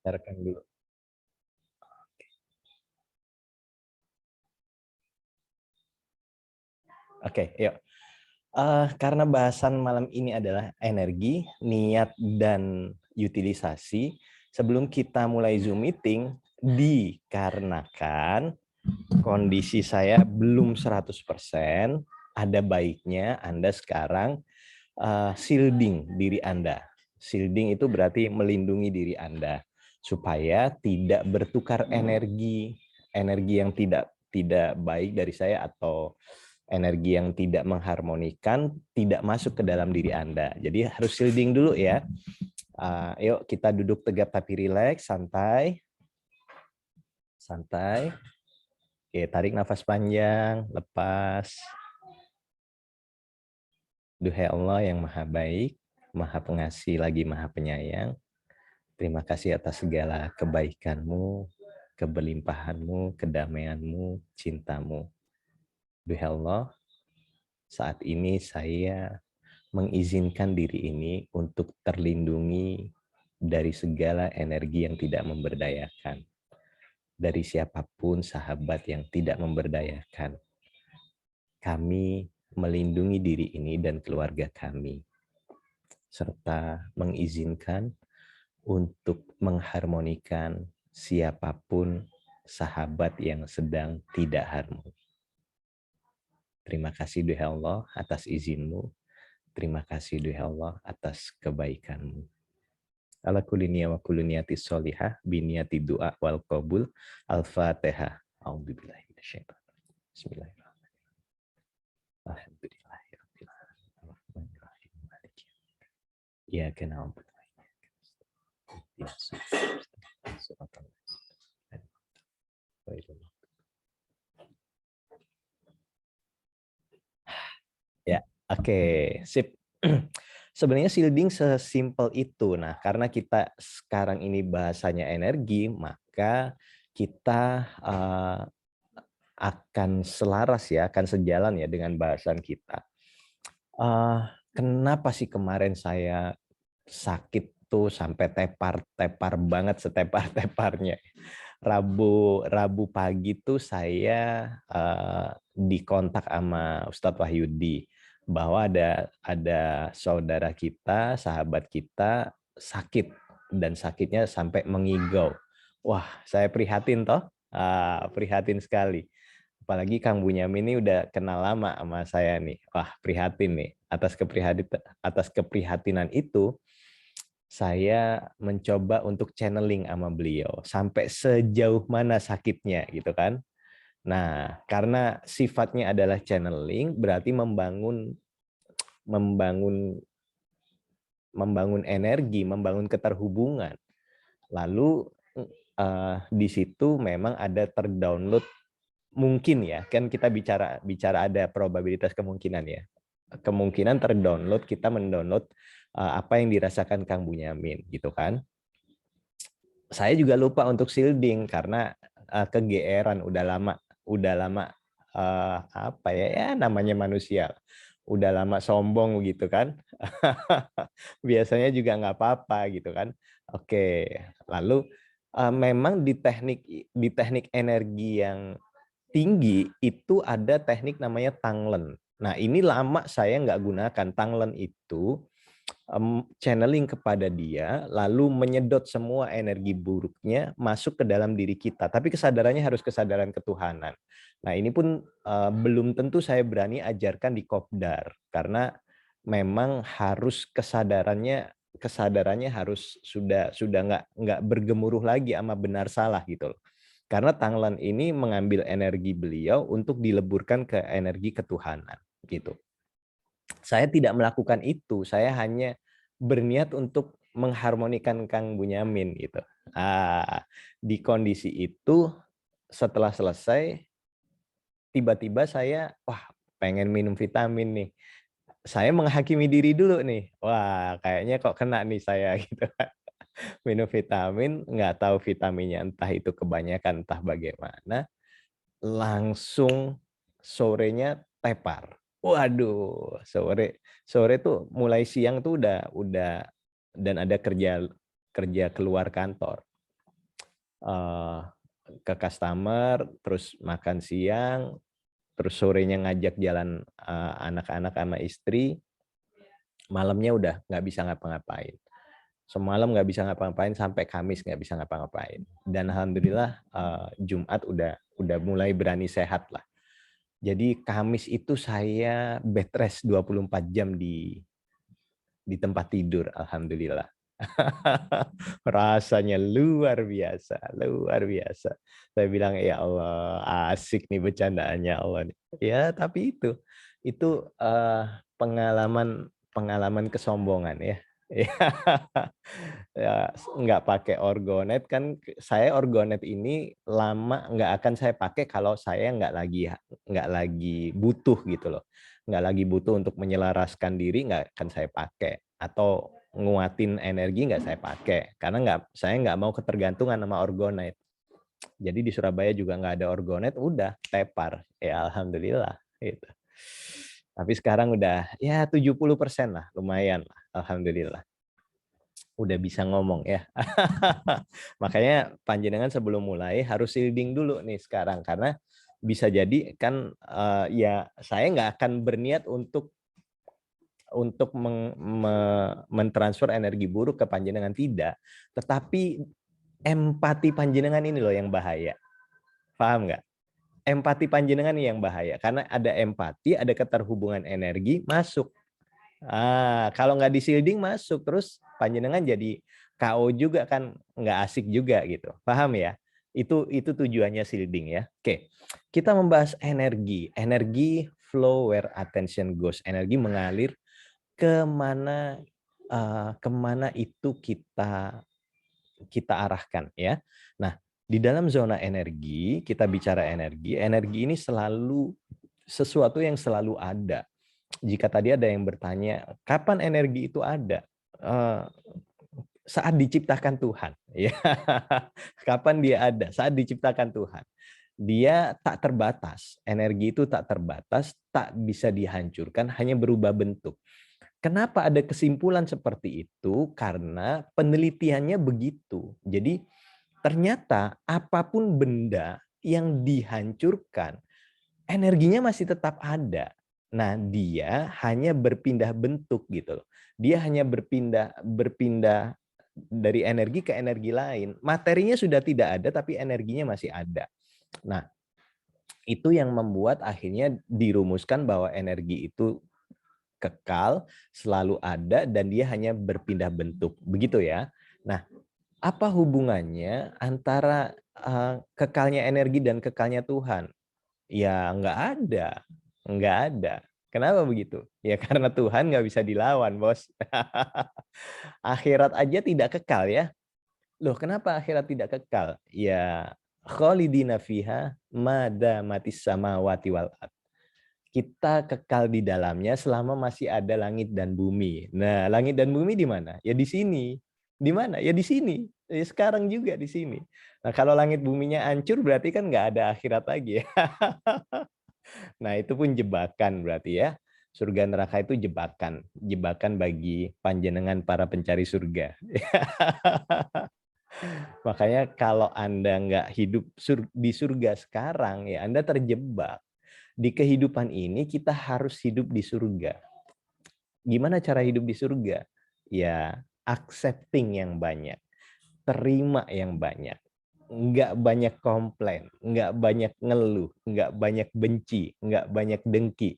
Sharekan dulu. Oke, yuk. Karena bahasan malam ini adalah energi, niat, dan utilisasi, sebelum kita mulai Zoom meeting, dikarenakan kondisi saya belum 100%, ada baiknya Anda sekarang shielding diri Anda. Shielding itu berarti melindungi diri Anda supaya tidak bertukar energi yang tidak baik dari saya atau energi yang tidak mengharmonikan tidak masuk ke dalam diri Anda. Jadi harus shielding dulu ya. Yuk kita duduk tegap tapi rileks, santai. Santai. Oke, tarik nafas panjang, lepas. Duhai Allah yang maha baik, maha pengasih lagi maha penyayang. Terima kasih atas segala kebaikanmu, keberlimpahanmu, kedamaianmu, cintamu. Duhai Allah, saat ini saya mengizinkan diri ini untuk terlindungi dari segala energi yang tidak memberdayakan. Dari siapapun sahabat yang tidak memberdayakan. Kami melindungi diri ini dan keluarga kami. Serta mengizinkan untuk mengharmonikan siapapun sahabat yang sedang tidak harmoni. Terima kasih Duhai Allah atas izinmu. Terima kasih Duhai Allah atas kebaikanmu. Ala kulli niyya wa kulli niyati sholihah biniyati du'a wal qabul. Al-Fatihah. A'udzubillahi minasyaitonir rajim. Bismillahirrahmanirrahim. Alhamdulillahirabbil alamin. Arrahmanirrahim. Maliki yaumiddin. Iyyaka na'budu wa iyyaka nasta'in. Ihdinas siratal mustaqim. Ya, oke, sip. Sebenarnya shielding sesimpel itu. Nah, karena kita sekarang ini bahasanya energi, maka kita akan selaras ya, akan sejalan ya dengan bahasan kita. Kenapa sih kemarin saya sakit tuh sampai tepar banget, setepar-teparnya. Rabu pagi tuh saya dikontak sama Ustadz Wahyudi bahwa ada saudara kita, sahabat kita sakit dan sakitnya sampai mengigau. Wah, saya prihatin toh, prihatin sekali. Apalagi Kang Bunyamin ini udah kenal lama sama saya nih. Wah, prihatin nih. Atas keprihatinan itu, saya mencoba untuk channeling sama beliau sampai sejauh mana sakitnya gitu kan. Nah, karena sifatnya adalah channeling, berarti membangun energi, membangun keterhubungan. Lalu di situ memang ada terdownload, mungkin ya, kan kita bicara ada probabilitas kemungkinan ya. Kemungkinan terdownload, kita mendownload apa yang dirasakan Kang Bunyamin gitu kan. Saya juga lupa untuk shielding karena kegeeran udah lama apa ya namanya manusia. Udah lama sombong gitu kan. Biasanya juga nggak apa-apa gitu kan. Oke, lalu memang di teknik energi yang tinggi itu ada teknik namanya Tanglen. Nah, ini lama saya nggak gunakan. Tanglen itu channeling kepada dia, lalu menyedot semua energi buruknya masuk ke dalam diri kita. Tapi kesadarannya harus kesadaran ketuhanan. Nah, ini pun belum tentu saya berani ajarkan di kopdar, karena memang harus kesadarannya harus sudah nggak bergemuruh lagi sama benar salah gitu loh. Karena Tanglan ini mengambil energi beliau untuk dileburkan ke energi ketuhanan gitu. Saya tidak melakukan itu, saya hanya berniat untuk mengharmonikan Kang Bunyamin gitu. Di kondisi itu setelah selesai tiba-tiba saya pengen minum vitamin nih. Saya menghakimi diri dulu nih. Wah, kayaknya kok kena nih saya gitu. Minum vitamin, nggak tahu vitaminnya entah itu kebanyakan entah bagaimana, langsung sorenya tepar. Waduh, sore tuh mulai siang tuh udah dan ada kerja keluar kantor. eh, ke customer, terus makan siang, terus sorenya ngajak jalan anak-anak sama istri, malamnya udah nggak bisa ngapa-ngapain. Semalam nggak bisa ngapa-ngapain sampai Kamis nggak bisa ngapa-ngapain. Dan alhamdulillah Jumat udah mulai berani sehat lah. Jadi Kamis itu saya bed rest 24 jam di tempat tidur, alhamdulillah. Rasanya luar biasa, luar biasa. Saya bilang ya Allah, asik nih bercandaannya Allah nih. Ya, tapi itu pengalaman pengalaman kesombongan ya. Ya, nggak pakai orgonet kan, saya orgonet ini lama nggak akan saya pakai kalau saya nggak lagi butuh gitu loh, nggak lagi butuh untuk menyelaraskan diri, nggak akan saya pakai, atau nguatin energi nggak saya pakai, karena saya nggak mau ketergantungan sama orgonet. Jadi di Surabaya juga nggak ada orgonet, udah tepar ya, alhamdulillah gitu. Tapi sekarang udah ya 70% lah, lumayan lah, alhamdulillah. Udah bisa ngomong ya. Makanya panjenengan sebelum mulai harus shielding dulu nih sekarang, karena bisa jadi kan ya saya nggak akan berniat untuk mentransfer energi buruk ke panjenengan, tidak, tetapi empati panjenengan ini loh yang bahaya. Paham nggak? Empati panjenengan ini yang bahaya, karena ada empati, ada keterhubungan energi masuk. Kalau nggak di shielding masuk, terus panjenengan jadi KO juga kan, nggak asik juga gitu. Paham ya? Itu tujuannya shielding ya. Oke, kita membahas energi. Energi flow where attention goes. Energi mengalir kemana kemana itu kita arahkan ya. Nah, di dalam zona energi, kita bicara energi, energi ini selalu sesuatu yang selalu ada. Jika tadi ada yang bertanya, kapan energi itu ada? Saat diciptakan Tuhan. Ya. Kapan dia ada? Saat diciptakan Tuhan. Dia tak terbatas. Energi itu tak terbatas, tak bisa dihancurkan, hanya berubah bentuk. Kenapa ada kesimpulan seperti itu? Karena penelitiannya begitu. Jadi ternyata apapun benda yang dihancurkan, energinya masih tetap ada. Nah, dia hanya berpindah bentuk gitu loh. Dia hanya berpindah dari energi ke energi lain. Materinya sudah tidak ada, tapi energinya masih ada. Nah, itu yang membuat akhirnya dirumuskan bahwa energi itu kekal, selalu ada, dan dia hanya berpindah bentuk. Begitu ya. Nah, apa hubungannya antara kekalnya energi dan kekalnya Tuhan? Ya nggak ada. Nggak ada. Kenapa begitu? Ya karena Tuhan nggak bisa dilawan, bos. Akhirat aja tidak kekal ya. Loh, kenapa akhirat tidak kekal? Ya khalidina fiha madamatis samawati wal ardh. Kita kekal di dalamnya selama masih ada langit dan bumi. Nah, langit dan bumi di mana? Ya di sini. Di mana? Ya di sini. Ya sekarang juga di sini. Nah, kalau langit buminya hancur berarti kan nggak ada akhirat lagi ya. Nah, itu pun jebakan berarti ya. Surga neraka itu jebakan. Jebakan bagi panjenengan para pencari surga. Makanya kalau Anda nggak hidup di surga sekarang, ya Anda terjebak. Di kehidupan ini kita harus hidup di surga. Gimana cara hidup di surga? Ya, accepting yang banyak, terima yang banyak, nggak banyak komplain, nggak banyak ngeluh, nggak banyak benci, nggak banyak dengki.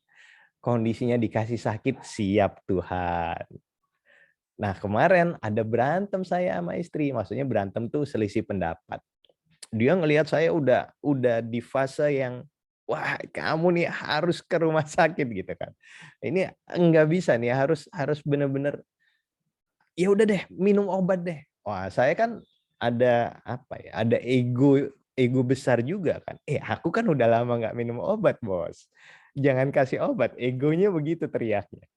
Kondisinya dikasih sakit, siap Tuhan. Nah, kemarin ada berantem saya sama istri, maksudnya berantem tuh selisih pendapat. Dia ngelihat saya udah di fase yang wah, kamu nih harus ke rumah sakit gitu kan. Ini enggak bisa nih, harus benar-benar ya udah deh, minum obat deh. Wah, saya kan ada apa ya? Ada ego besar juga kan. Aku kan udah lama nggak minum obat, Bos. Jangan kasih obat, egonya begitu teriaknya.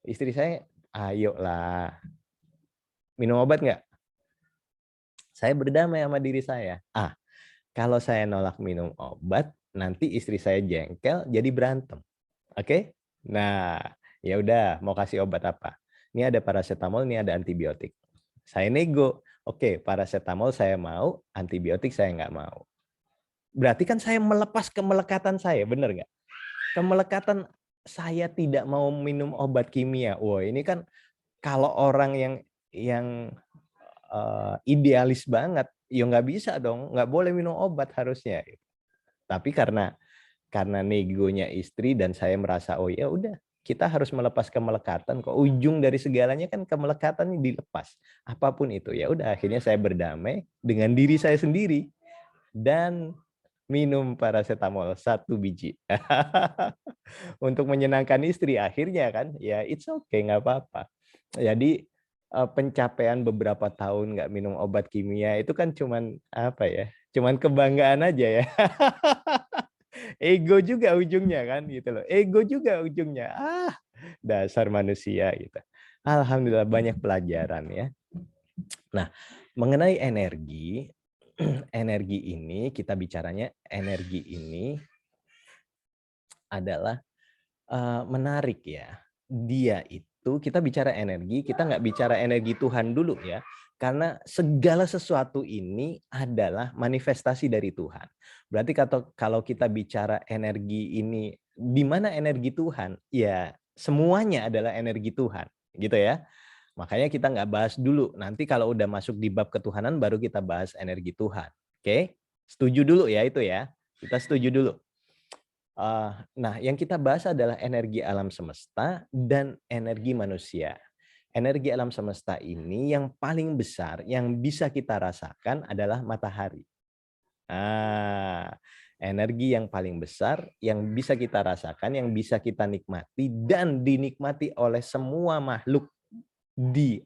Istri saya, ayolah, minum obat nggak? Saya berdamai sama diri saya. Kalau saya nolak minum obat, nanti istri saya jengkel, jadi berantem. Oke? Nah, ya udah, mau kasih obat apa? Ini ada paracetamol, ini ada antibiotik. Saya nego. Oke, paracetamol saya mau, antibiotik saya nggak mau. Berarti kan saya melepas kemelekatan saya, benar nggak? Kemelekatan saya tidak mau minum obat kimia. Wah, ini kan kalau orang yang idealis banget, ya nggak bisa dong, nggak boleh minum obat harusnya. Tapi karena negonya istri dan saya merasa, oh ya udah, kita harus melepas kemelekatan kok. Ujung dari segalanya kan kemelekatan ini dilepas. Apapun itu, ya udah akhirnya saya berdamai dengan diri saya sendiri dan minum paracetamol 1 biji. Untuk menyenangkan istri akhirnya kan, ya it's okay, nggak apa-apa. Jadi pencapaian beberapa tahun nggak minum obat kimia itu kan cuman apa ya? Cuman kebanggaan aja ya. Ego juga ujungnya kan gitu loh. Ego juga ujungnya. Dasar manusia gitu. Alhamdulillah banyak pelajaran ya. Nah, mengenai energi, energi ini kita bicaranya energi ini adalah menarik ya. Dia itu kita bicara energi, kita nggak bicara energi Tuhan dulu ya. Karena segala sesuatu ini adalah manifestasi dari Tuhan. Berarti kalau kita bicara energi ini, di mana energi Tuhan? Ya, semuanya adalah energi Tuhan, gitu ya. Makanya kita nggak bahas dulu. Nanti kalau udah masuk di bab ketuhanan, baru kita bahas energi Tuhan. Oke? Setuju dulu ya itu ya. Kita setuju dulu. Nah, yang kita bahas adalah energi alam semesta dan energi manusia. Energi alam semesta ini yang paling besar yang bisa kita rasakan adalah matahari. Energi yang paling besar yang bisa kita rasakan, yang bisa kita nikmati dan dinikmati oleh semua makhluk di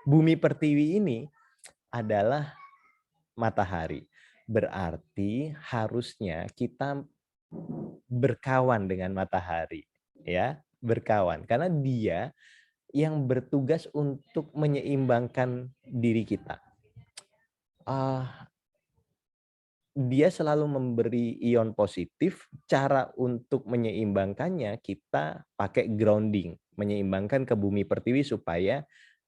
bumi pertiwi ini adalah matahari. Berarti harusnya kita berkawan dengan matahari, ya, berkawan karena dia yang bertugas untuk menyeimbangkan diri kita. Dia selalu memberi ion positif. Cara untuk menyeimbangkannya kita pakai grounding, menyeimbangkan ke bumi pertiwi supaya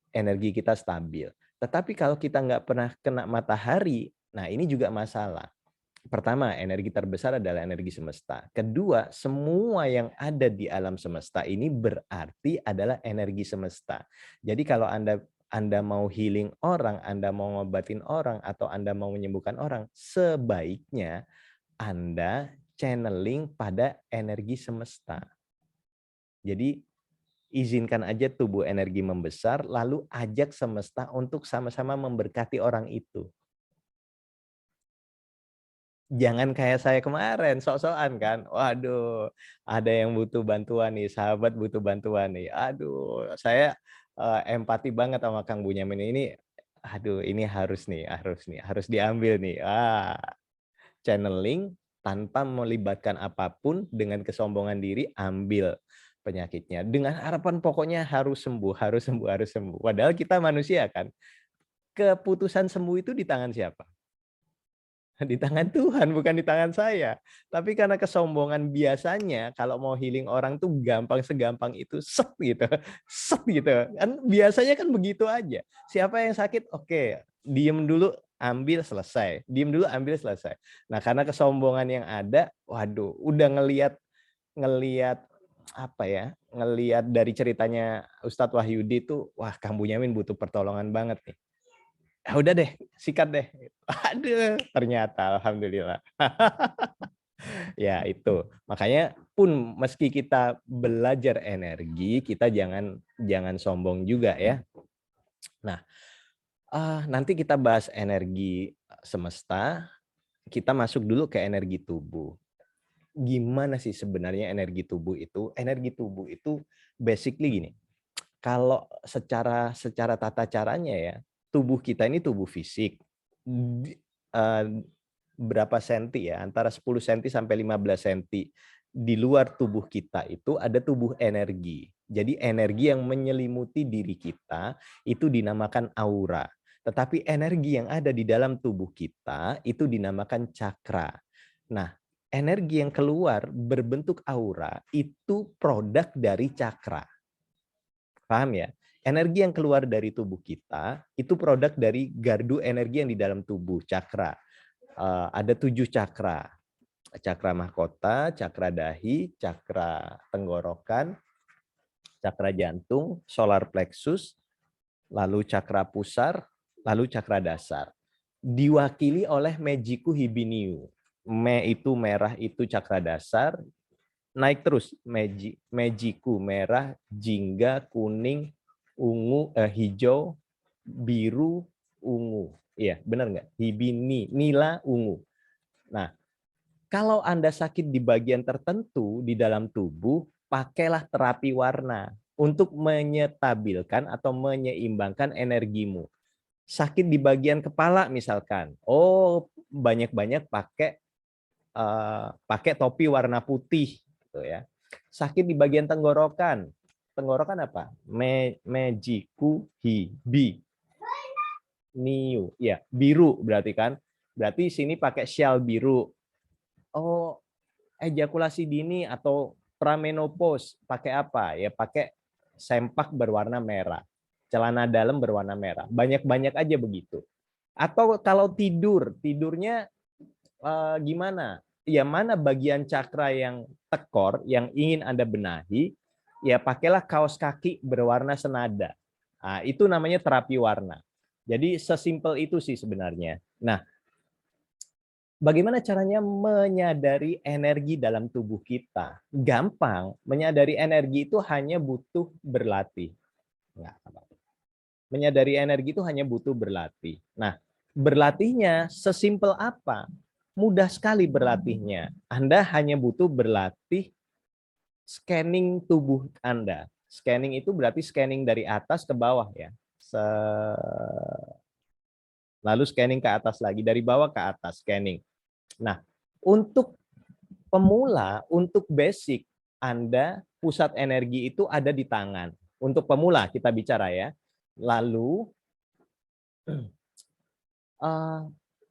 energi kita stabil. Tetapi kalau kita nggak pernah kena matahari, nah ini juga masalah. Pertama, energi terbesar adalah energi semesta. Kedua, semua yang ada di alam semesta ini berarti adalah energi semesta. Jadi kalau Anda mau healing orang, Anda mau ngobatin orang, atau Anda mau menyembuhkan orang, sebaiknya Anda channeling pada energi semesta. Jadi izinkan aja tubuh energi membesar, lalu ajak semesta untuk sama-sama memberkati orang itu. Jangan kayak saya kemarin, sok-sokan kan. Waduh, ada yang butuh bantuan nih, sahabat butuh bantuan nih. Aduh, saya empati banget sama Kang Bunyamin ini. Aduh, ini harus nih, harus diambil nih. Channeling tanpa melibatkan apapun, dengan kesombongan diri ambil penyakitnya. Dengan harapan pokoknya harus sembuh, harus sembuh, harus sembuh. Padahal kita manusia kan. Keputusan sembuh itu di tangan siapa? Di tangan Tuhan, bukan di tangan saya. Tapi karena kesombongan biasanya kalau mau healing orang tuh segampang itu, set gitu. Set gitu. Kan biasanya kan begitu aja. Siapa yang sakit? Oke, diem dulu, ambil, selesai. Diem dulu, ambil, selesai. Nah, karena kesombongan yang ada, waduh, udah ngelihat apa ya? Ngelihat dari ceritanya Ustadz Wahyudi tuh, wah, Kang Bunyamin butuh pertolongan banget nih. Udah deh, sikat deh. Aduh, ternyata alhamdulillah. Ya itu. Makanya pun meski kita belajar energi, kita jangan sombong juga ya. Nah, nanti kita bahas energi semesta, kita masuk dulu ke energi tubuh. Gimana sih sebenarnya energi tubuh itu? Energi tubuh itu basically gini. Kalau secara tata caranya ya, tubuh kita ini tubuh fisik. Berapa senti ya? Antara 10 senti sampai 15 senti. Di luar tubuh kita itu ada tubuh energi. Jadi energi yang menyelimuti diri kita itu dinamakan aura. Tetapi energi yang ada di dalam tubuh kita itu dinamakan cakra. Nah, energi yang keluar berbentuk aura itu produk dari cakra. Paham ya? Energi yang keluar dari tubuh kita itu produk dari gardu energi yang di dalam tubuh, cakra. Ada 7 cakra. Cakra mahkota, cakra dahi, cakra tenggorokan, cakra jantung, solar plexus, lalu cakra pusar, lalu cakra dasar. Diwakili oleh Mejiku Hibiniu. Me itu merah, itu cakra dasar. Naik terus, Mejiku merah, jingga, kuning, ungu, hijau, biru, ungu. Iya, benar nggak? Hibini, nila, ungu. Nah, kalau Anda sakit di bagian tertentu di dalam tubuh, pakailah terapi warna untuk menyetabilkan atau menyeimbangkan energimu. Sakit di bagian kepala misalkan, banyak-banyak pakai topi warna putih, gitu ya. Sakit di bagian tenggorokan, tenggorokan apa? Mejiku hibi niu, ya biru berarti kan? Berarti sini pakai syal biru. Oh, ejakulasi dini atau pramenopause pakai apa? Ya pakai sempak berwarna merah, celana dalam berwarna merah. Banyak-banyak aja begitu. Atau kalau tidurnya gimana? Ya mana bagian cakra yang tekor yang ingin Anda benahi, ya pakailah kaos kaki berwarna senada. Nah, itu namanya terapi warna. Jadi sesimpel itu sih sebenarnya. Nah, bagaimana caranya menyadari energi dalam tubuh kita? Gampang, menyadari energi itu hanya butuh berlatih. Menyadari energi itu hanya butuh berlatih. Nah, berlatihnya sesimpel apa? Mudah sekali berlatihnya. Anda hanya butuh berlatih scanning tubuh Anda. Scanning itu berarti scanning dari atas ke bawah ya. Lalu scanning ke atas lagi, dari bawah ke atas scanning. Nah, untuk pemula, untuk basic, Anda pusat energi itu ada di tangan. Untuk pemula kita bicara ya. Lalu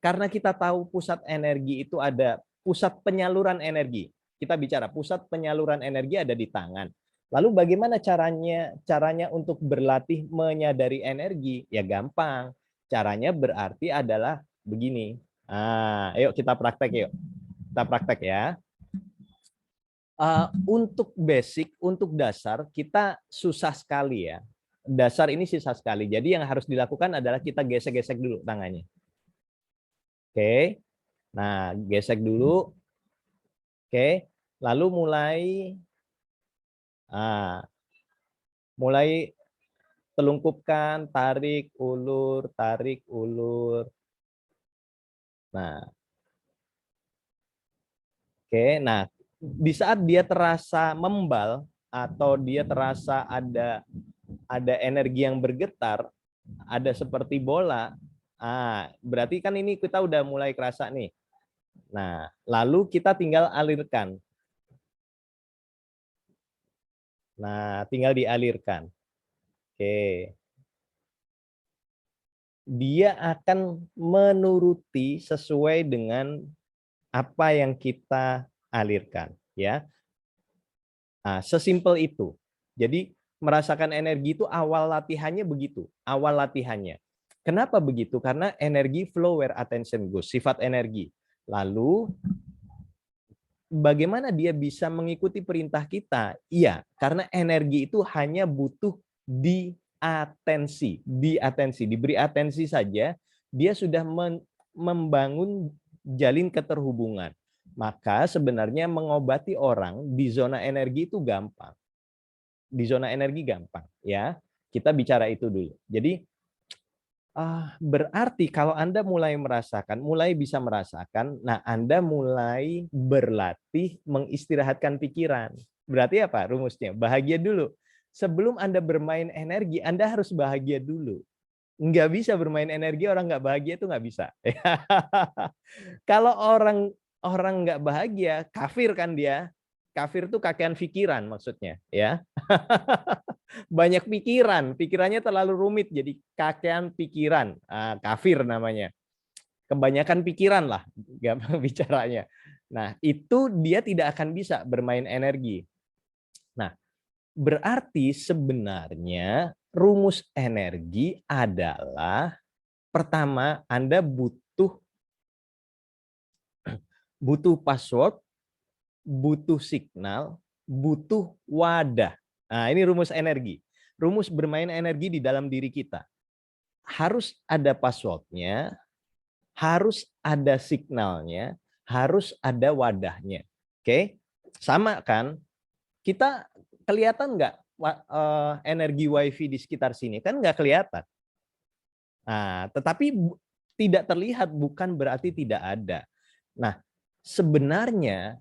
karena kita tahu pusat energi itu ada pusat penyaluran energi. Kita bicara pusat penyaluran energi ada di tangan. Lalu bagaimana caranya untuk berlatih menyadari energi? Ya gampang. Caranya berarti adalah begini. Ayo kita praktek yuk. Kita praktek ya. Untuk basic, untuk dasar kita susah sekali ya. Dasar ini susah sekali. Jadi yang harus dilakukan adalah kita gesek-gesek dulu tangannya. Oke, nah gesek dulu. Oke, lalu mulai telungkupkan, tarik, ulur, tarik, ulur. Nah, oke, nah di saat dia terasa membal atau dia terasa ada energi yang bergetar, ada seperti bola, berarti kan ini kita udah mulai kerasa nih. Nah, lalu kita tinggal alirkan. Nah, tinggal dialirkan. Oke. Dia akan menuruti sesuai dengan apa yang kita alirkan, ya. Nah, sesimpel itu. Jadi merasakan energi itu awal latihannya begitu, awal latihannya. Kenapa begitu? Karena energi flow where attention goes, sifat energi. Lalu bagaimana dia bisa mengikuti perintah kita? Iya, karena energi itu hanya butuh diberi atensi saja, dia sudah membangun jalin keterhubungan. Maka sebenarnya mengobati orang di zona energi itu gampang. Di zona energi gampang, ya. Kita bicara itu dulu. Jadi berarti kalau Anda mulai bisa merasakan, nah Anda mulai berlatih mengistirahatkan pikiran. Berarti apa rumusnya? Bahagia dulu. Sebelum Anda bermain energi, Anda harus bahagia dulu. Nggak bisa bermain energi, orang nggak bahagia itu nggak bisa. Kalau orang nggak bahagia, kafir kan dia. Kafir itu kakean pikiran maksudnya, ya. Banyak pikirannya terlalu rumit, jadi kakean pikiran, kafir namanya. Kebanyakan pikiran lah, gampang bicaranya. Nah, itu dia tidak akan bisa bermain energi. Nah, berarti sebenarnya rumus energi adalah pertama Anda butuh password, butuh signal, butuh wadah. Nah, ini rumus energi. Rumus bermain energi di dalam diri kita. Harus ada passwordnya, harus ada signalnya, harus ada wadahnya. Oke? Sama kan? Kita kelihatan nggak energi wifi di sekitar sini? Kan nggak kelihatan. Nah, tetapi tidak terlihat bukan berarti tidak ada. Nah, sebenarnya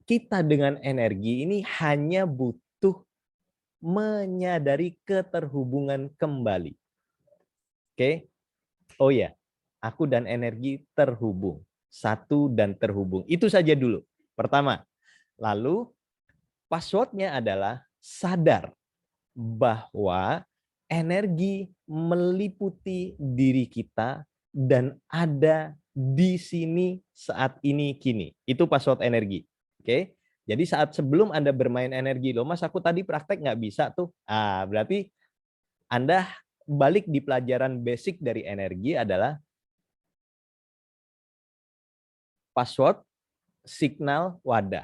kita dengan energi ini hanya butuh menyadari keterhubungan kembali. Oke? Oh ya, aku dan energi terhubung. Satu dan terhubung. Itu saja dulu. Pertama. Lalu passwordnya adalah sadar bahwa energi meliputi diri kita dan ada di sini saat ini kini. Itu password energi. Oke. Jadi saat sebelum Anda bermain energi, loh Mas aku tadi praktek nggak bisa tuh. Berarti Anda balik di pelajaran basic dari energi adalah password, signal, wadah.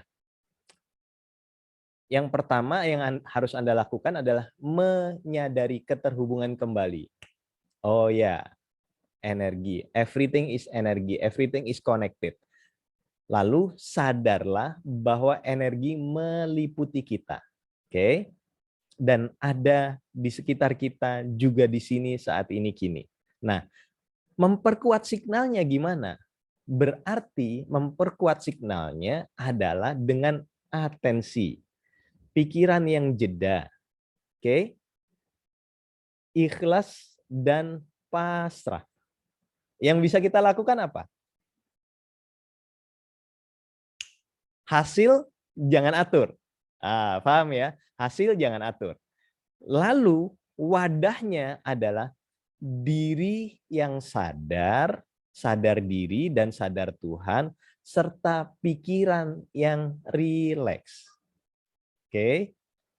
Yang pertama yang harus Anda lakukan adalah menyadari keterhubungan kembali. Oh ya, energi. Everything is energy. Everything is connected. Lalu sadarlah bahwa energi meliputi kita. Oke? Dan ada di sekitar kita juga di sini saat ini kini. Nah, memperkuat signalnya gimana? Berarti memperkuat signalnya adalah dengan atensi. Pikiran yang jeda. Oke? Ikhlas dan pasrah. Yang bisa kita lakukan apa? Hasil jangan atur. Paham ya? Hasil jangan atur. Lalu wadahnya adalah diri yang sadar, sadar diri dan sadar Tuhan, serta pikiran yang rileks. Oke?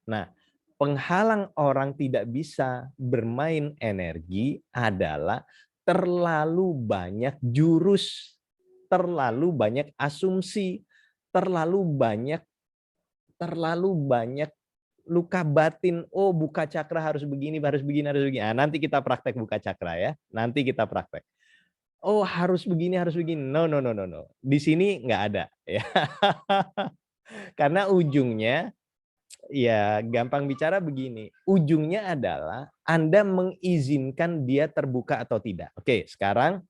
Nah, penghalang orang tidak bisa bermain energi adalah terlalu banyak jurus, terlalu banyak asumsi, terlalu banyak luka batin. Oh, buka cakra harus begini, harus begini, harus begini. Nanti kita praktek buka cakra ya. Nanti kita praktek. Oh, harus begini, harus begini. No, no, no, no, no. Di sini nggak ada ya. Karena ujungnya ya gampang bicara begini. Ujungnya adalah Anda mengizinkan dia terbuka atau tidak. Oke, sekarang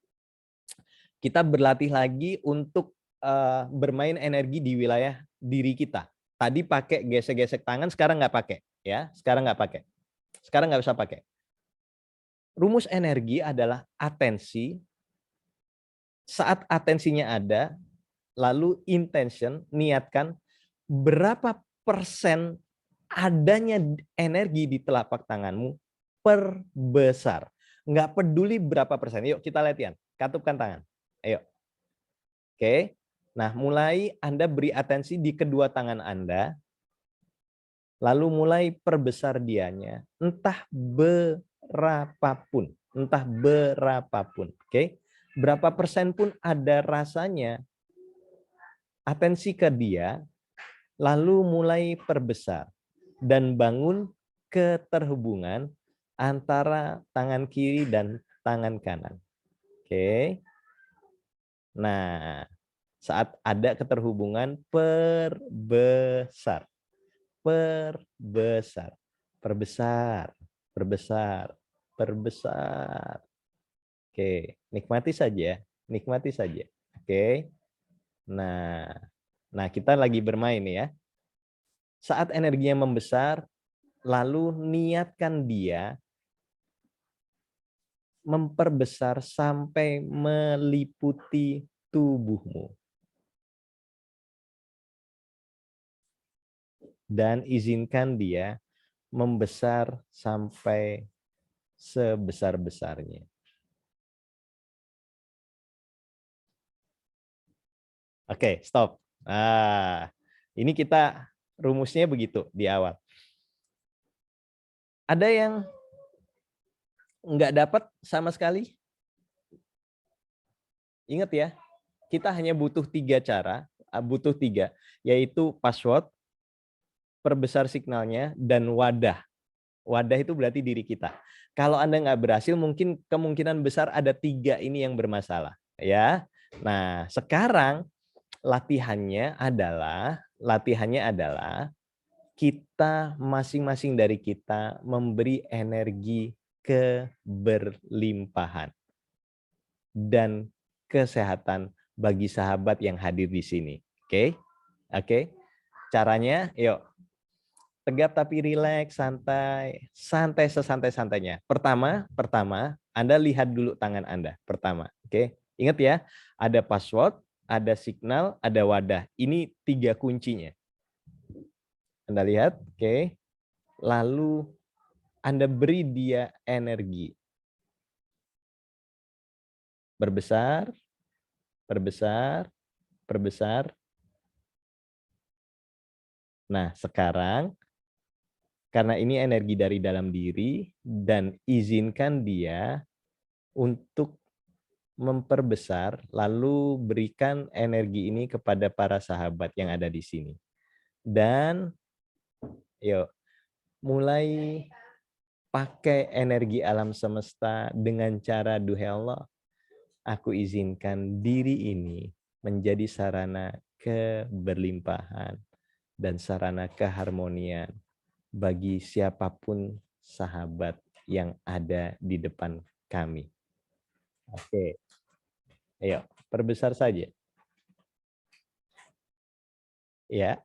kita berlatih lagi untuk bermain energi di wilayah diri kita. Tadi pakai gesek-gesek tangan, sekarang nggak pakai, ya. Sekarang nggak pakai. Sekarang nggak usah pakai. Rumus energi adalah atensi. Saat atensinya ada, lalu intention, niatkan berapa persen adanya energi di telapak tanganmu, perbesar. Nggak peduli berapa persen. Yuk kita latihan. Katupkan tangan. Ayo. Oke. Nah, mulai Anda beri atensi di kedua tangan Anda. Lalu mulai perbesar dianya. Entah berapapun. Entah berapapun. Oke. Berapa persen pun ada rasanya. Atensi ke dia. Lalu mulai perbesar. Dan bangun keterhubungan antara tangan kiri dan tangan kanan. Oke. Nah, saat ada keterhubungan perbesar. Perbesar. Perbesar. Perbesar. Perbesar. Oke, nikmati saja, nikmati saja. Oke. Nah, kita lagi bermain ya. Saat energinya membesar, lalu niatkan dia memperbesar sampai meliputi tubuhmu. Dan izinkan dia membesar sampai sebesar-besarnya. Oke, stop. Ini kita rumusnya begitu di awal. Ada yang Nggak dapat sama sekali? Ingat ya, kita hanya butuh 3 cara, butuh 3, yaitu password, perbesar signalnya, dan wadah. Wadah itu berarti diri kita. Kalau Anda nggak berhasil, mungkin kemungkinan besar ada 3 ini yang bermasalah. Ya. Nah, sekarang latihannya adalah kita masing-masing dari kita memberi energi keberlimpahan dan kesehatan bagi sahabat yang hadir di sini. Oke? Oke? Caranya, yuk. Tegap tapi rileks, santai, santai sesantai-santainya. Pertama, Anda lihat dulu tangan Anda. Pertama, oke? Ingat ya, ada password, ada signal, ada wadah. Ini 3 kuncinya. Anda lihat, oke? Lalu Anda beri dia energi. Berbesar, perbesar, perbesar. Nah, sekarang karena ini energi dari dalam diri dan izinkan dia untuk memperbesar, lalu berikan energi ini kepada para sahabat yang ada di sini. Dan yuk, mulai pakai energi alam semesta dengan cara, duhai Allah, aku izinkan diri ini menjadi sarana keberlimpahan dan sarana keharmonian bagi siapapun sahabat yang ada di depan kami. Oke, ayo perbesar saja. Ya,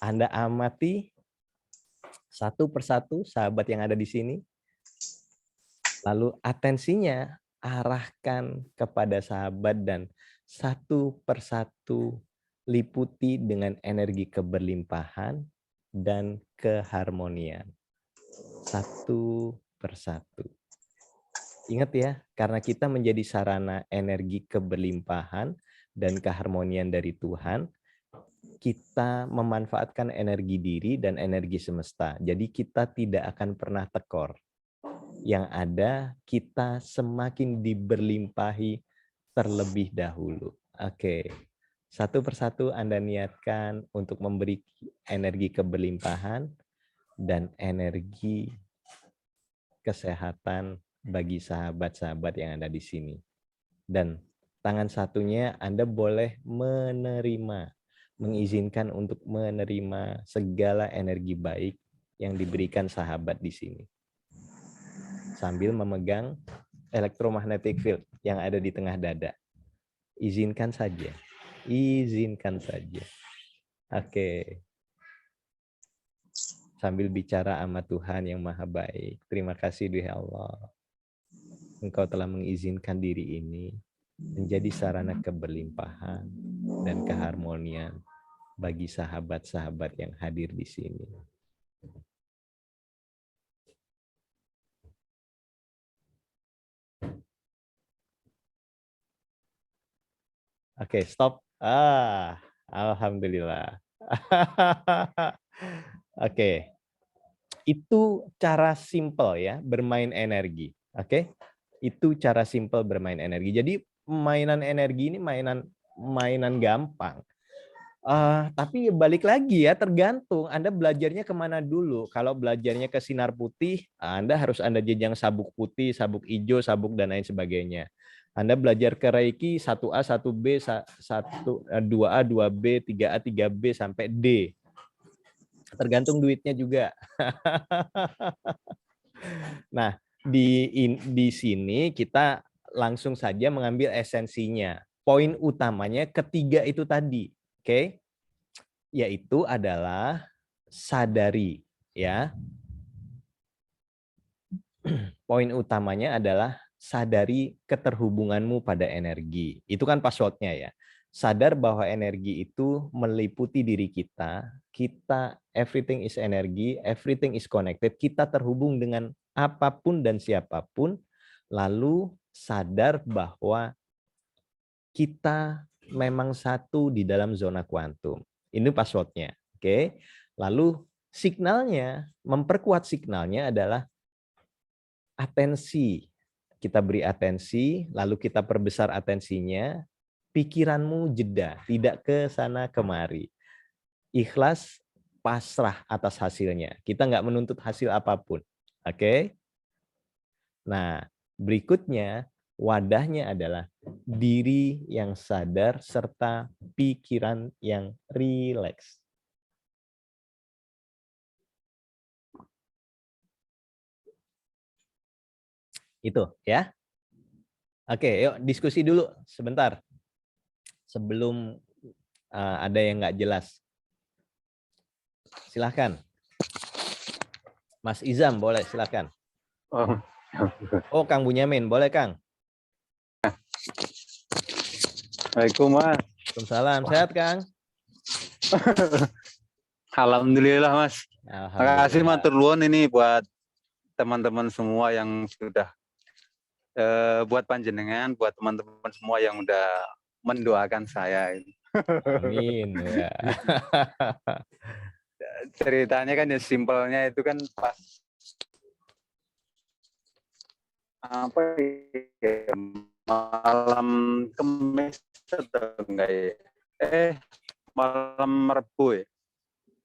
Anda amati satu persatu sahabat yang ada di sini. Lalu atensinya arahkan kepada sahabat dan satu persatu liputi dengan energi keberlimpahan dan keharmonian. Satu persatu. Ingat ya, karena kita menjadi sarana energi keberlimpahan dan keharmonian dari Tuhan, kita memanfaatkan energi diri dan energi semesta. Jadi kita tidak akan pernah tekor. Yang ada, kita semakin diberlimpahi terlebih dahulu. Oke, satu persatu Anda niatkan untuk memberi energi keberlimpahan dan energi kesehatan bagi sahabat-sahabat yang ada di sini. Dan tangan satunya Anda boleh menerima, mengizinkan untuk menerima segala energi baik yang diberikan sahabat di sini. Sambil memegang electromagnetic field yang ada di tengah dada. Izinkan saja. Izinkan saja. Oke. Sambil bicara sama Tuhan yang Maha Baik. Terima kasih, duhai Allah. Engkau telah mengizinkan diri ini menjadi sarana keberlimpahan dan keharmonian bagi sahabat-sahabat yang hadir di sini. Oke, stop. Alhamdulillah. Oke. Itu cara simple ya, bermain energi. Oke? Itu cara simple bermain energi. Jadi mainan energi ini mainan gampang. Tapi balik lagi ya, tergantung Anda belajarnya kemana dulu. Kalau belajarnya ke sinar putih, Anda harus jenjang sabuk putih, sabuk hijau, sabuk dan lain sebagainya. Anda belajar ke Reiki 1A, 1B, 2A, 2B, 3A, 3B, sampai D. Tergantung duitnya juga. Nah, di sini kita langsung saja mengambil esensinya. Poin utamanya ketiga itu tadi, oke? Yaitu adalah sadari, ya. Poin utamanya adalah sadari keterhubunganmu pada energi. Itu kan passwordnya ya. Sadar bahwa energi itu meliputi diri kita. Kita, everything is energy, everything is connected. Kita terhubung dengan apapun dan siapapun. Lalu sadar bahwa kita memang satu di dalam zona kuantum. Ini passwordnya. Oke. Lalu signalnya, memperkuat signalnya adalah atensi. Kita beri atensi, lalu kita perbesar atensinya, pikiranmu jeda, tidak ke sana kemari. Ikhlas, pasrah atas hasilnya. Kita nggak menuntut hasil apapun. Oke? Nah, berikutnya, wadahnya adalah diri yang sadar serta pikiran yang rileks. Itu ya. Oke, yuk diskusi dulu sebentar. Sebelum ada yang nggak jelas. Silahkan. Mas Izam, boleh silahkan. Oh, Kang Bunyamin, boleh Kang? Assalamualaikum, Mas. Waalaikumsalam. Sehat, Kang? Alhamdulillah, Mas. Terima kasih, Alhamdulillah. matur nuwun ini buat teman-teman semua yang sudah buat panjenengan, buat teman-teman semua yang udah mendoakan saya. Amin. Ya. Ceritanya kan ya simpelnya itu kan pas apa ya, malam Kamis atau enggak ya? Malam Rebo ya.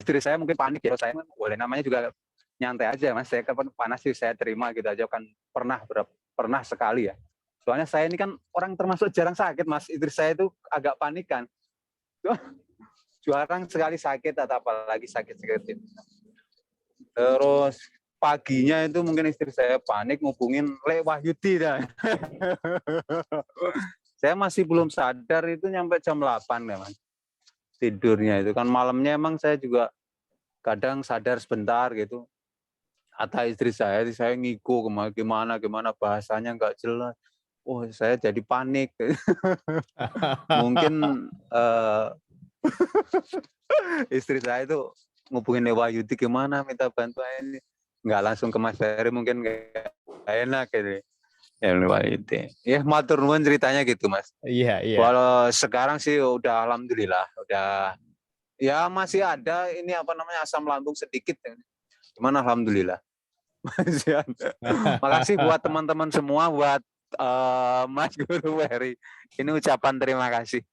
Istri saya mungkin panik ya, saya boleh namanya juga nyantai aja, Mas. Saya kapan panas sih saya terima gitu aja, kan pernah sekali ya. Soalnya saya ini kan orang termasuk jarang sakit, Mas. Istri saya itu agak panik kan. Jarang sekali sakit atau apalagi sakit-sakit. Terus paginya itu mungkin istri saya panik ngubungin Lek Wahyudi dah. Saya masih belum sadar itu nyampe jam 8 ya, Mas. Tidurnya itu kan malamnya emang saya juga kadang sadar sebentar gitu. Kata istri saya ngiku gimana bahasanya nggak jelas. Oh, saya jadi panik. Mungkin istri saya itu ngubungin Wahyudi gimana minta bantuan ini. Nggak langsung ke Mas Ferry, mungkin nggak enak gitu. Ya, Wahyudi. Ya, matur nuwun ceritanya gitu, Mas. Iya, iya. Walau sekarang sih udah alhamdulillah, udah ya masih ada ini apa namanya asam lambung sedikit. Cuman alhamdulillah. Makasih buat teman-teman semua, buat Mas Guru Ferry. Ini ucapan terima kasih.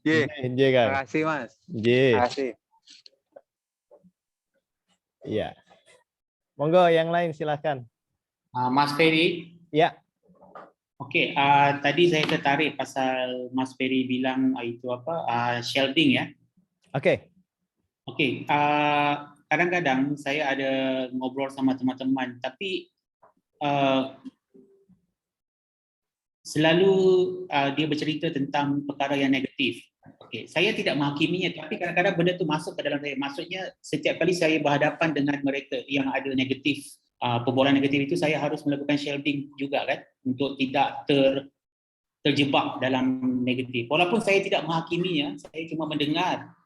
Terima kasih, Mas. Terima kasih. Iya. Monggo yang lain silahkan. Mas Ferry. Ya. Oke, tadi saya tertarik pasal Mas Ferry bilang itu apa shielding ya. Oke. Oke, kadang-kadang saya ada ngobrol sama teman-teman, tapi selalu dia bercerita tentang perkara yang negatif. Oke, saya tidak menghakiminya, tapi kadang-kadang benda itu masuk ke dalam saya. Maksudnya setiap kali saya berhadapan dengan mereka yang ada negatif, perbualan negatif itu, saya harus melakukan shielding juga kan, untuk tidak terjebak dalam negatif. Walaupun saya tidak menghakiminya, saya cuma mendengar.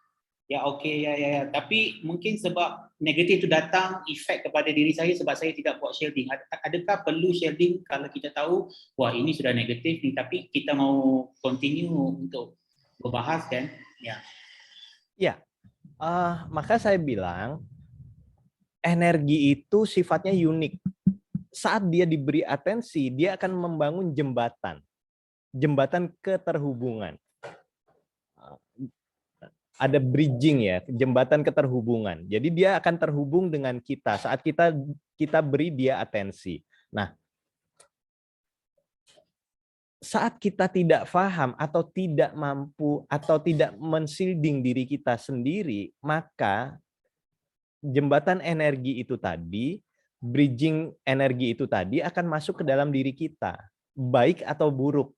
Ya okey, ya. Tapi mungkin sebab negatif itu datang efek kepada diri saya sebab saya tidak buat shielding. Adakah perlu shielding kalau kita tahu, wah ini sudah negatif nih, tapi kita mau continue untuk berbahas kan? Ya. Ya, maka saya bilang energi itu sifatnya unik. Saat dia diberi atensi, dia akan membangun jembatan keterhubungan. Ada bridging ya, jembatan keterhubungan. Jadi dia akan terhubung dengan kita saat kita beri dia atensi. Nah, saat kita tidak paham atau tidak mampu atau tidak menshielding diri kita sendiri, maka jembatan energi itu tadi, bridging energi itu tadi akan masuk ke dalam diri kita, baik atau buruk.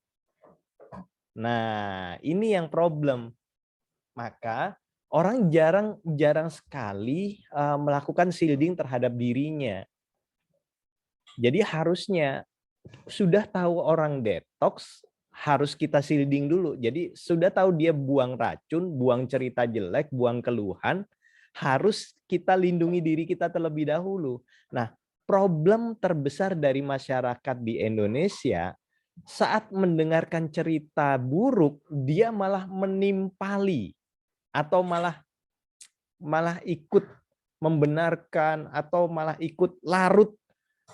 Nah, ini yang problem. Maka orang jarang sekali melakukan shielding terhadap dirinya. Jadi harusnya sudah tahu orang detox, harus kita shielding dulu. Jadi sudah tahu dia buang racun, buang cerita jelek, buang keluhan, harus kita lindungi diri kita terlebih dahulu. Nah, problem terbesar dari masyarakat di Indonesia, saat mendengarkan cerita buruk, dia malah menimpali atau malah ikut membenarkan atau malah ikut larut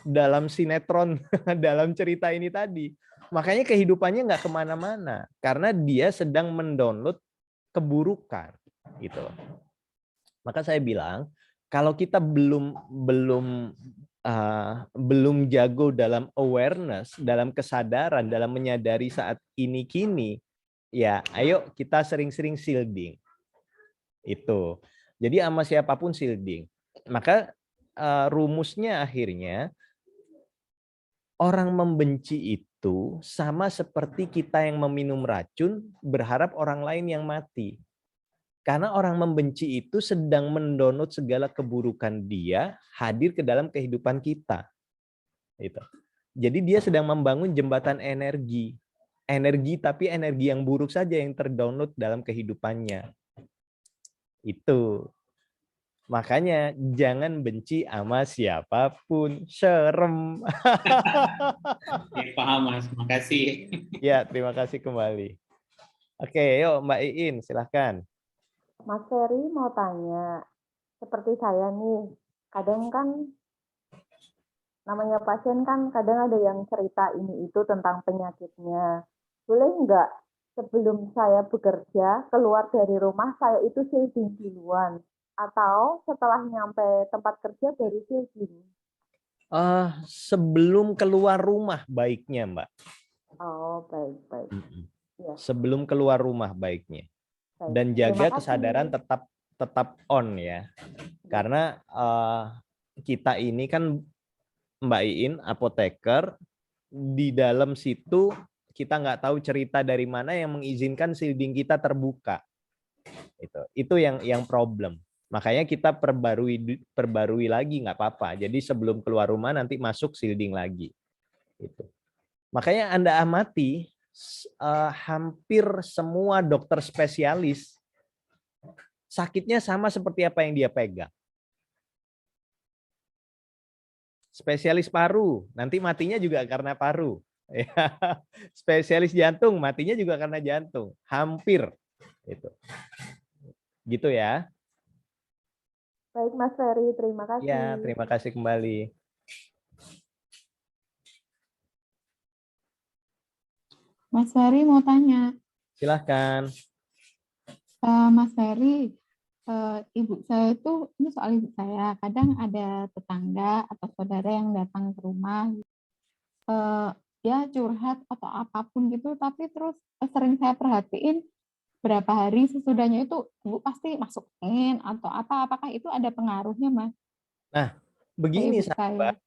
dalam sinetron, dalam cerita ini tadi. Makanya kehidupannya nggak kemana-mana karena dia sedang mendownload keburukan, gitu. Maka saya bilang kalau kita belum jago dalam awareness, dalam kesadaran, dalam menyadari saat ini kini, ya ayo kita sering-sering shielding. Itu. Jadi sama siapapun shielding. Maka rumusnya akhirnya orang membenci itu sama seperti kita yang meminum racun berharap orang lain yang mati. Karena orang membenci itu sedang mendownload segala keburukan dia hadir ke dalam kehidupan kita. Itu. Jadi dia sedang membangun jembatan energi. Energi tapi energi yang buruk saja yang terdownload dalam kehidupannya. Itu. Makanya jangan benci sama siapapun, serem. Ya, paham Mas, makasih. Ya, terima kasih kembali. Oke, yuk Mbak Iin, silahkan. Mas Ferry mau tanya, seperti saya nih, kadang kan namanya pasien kan kadang ada yang cerita ini itu tentang penyakitnya. Boleh nggak sebelum saya bekerja, keluar dari rumah, saya itu shielding duluan? Atau setelah nyampe tempat kerja baru shielding? Sebelum keluar rumah baiknya, Mbak. Oh, baik-baik. Ya. Sebelum keluar rumah baiknya. Baik. Dan Terima jaga kasih. kesadaran tetap on ya. Karena kita ini kan Mbak Iin apoteker, di dalam situ kita nggak tahu cerita dari mana yang mengizinkan shielding kita terbuka. Itu yang problem. Makanya kita perbarui lagi nggak apa-apa. Jadi sebelum keluar rumah nanti masuk shielding lagi. Itu. Makanya Anda amati hampir semua dokter spesialis sakitnya sama seperti apa yang dia pegang. Spesialis paru, nanti matinya juga karena paru. Spesialis jantung, matinya juga karena jantung. Hampir. Gitu ya. Baik Mas Ferry, terima kasih. Ya, terima kasih kembali. Mas Ferry mau tanya. Silahkan. Mas Ferry, ibu saya itu, ini soal ibu saya, kadang ada tetangga atau saudara yang datang ke rumah, dia curhat atau apapun gitu, tapi terus sering saya perhatiin berapa hari sesudahnya itu ibu pasti masuk angin atau apa, apakah itu ada pengaruhnya, Mas? Nah, begini sahabat,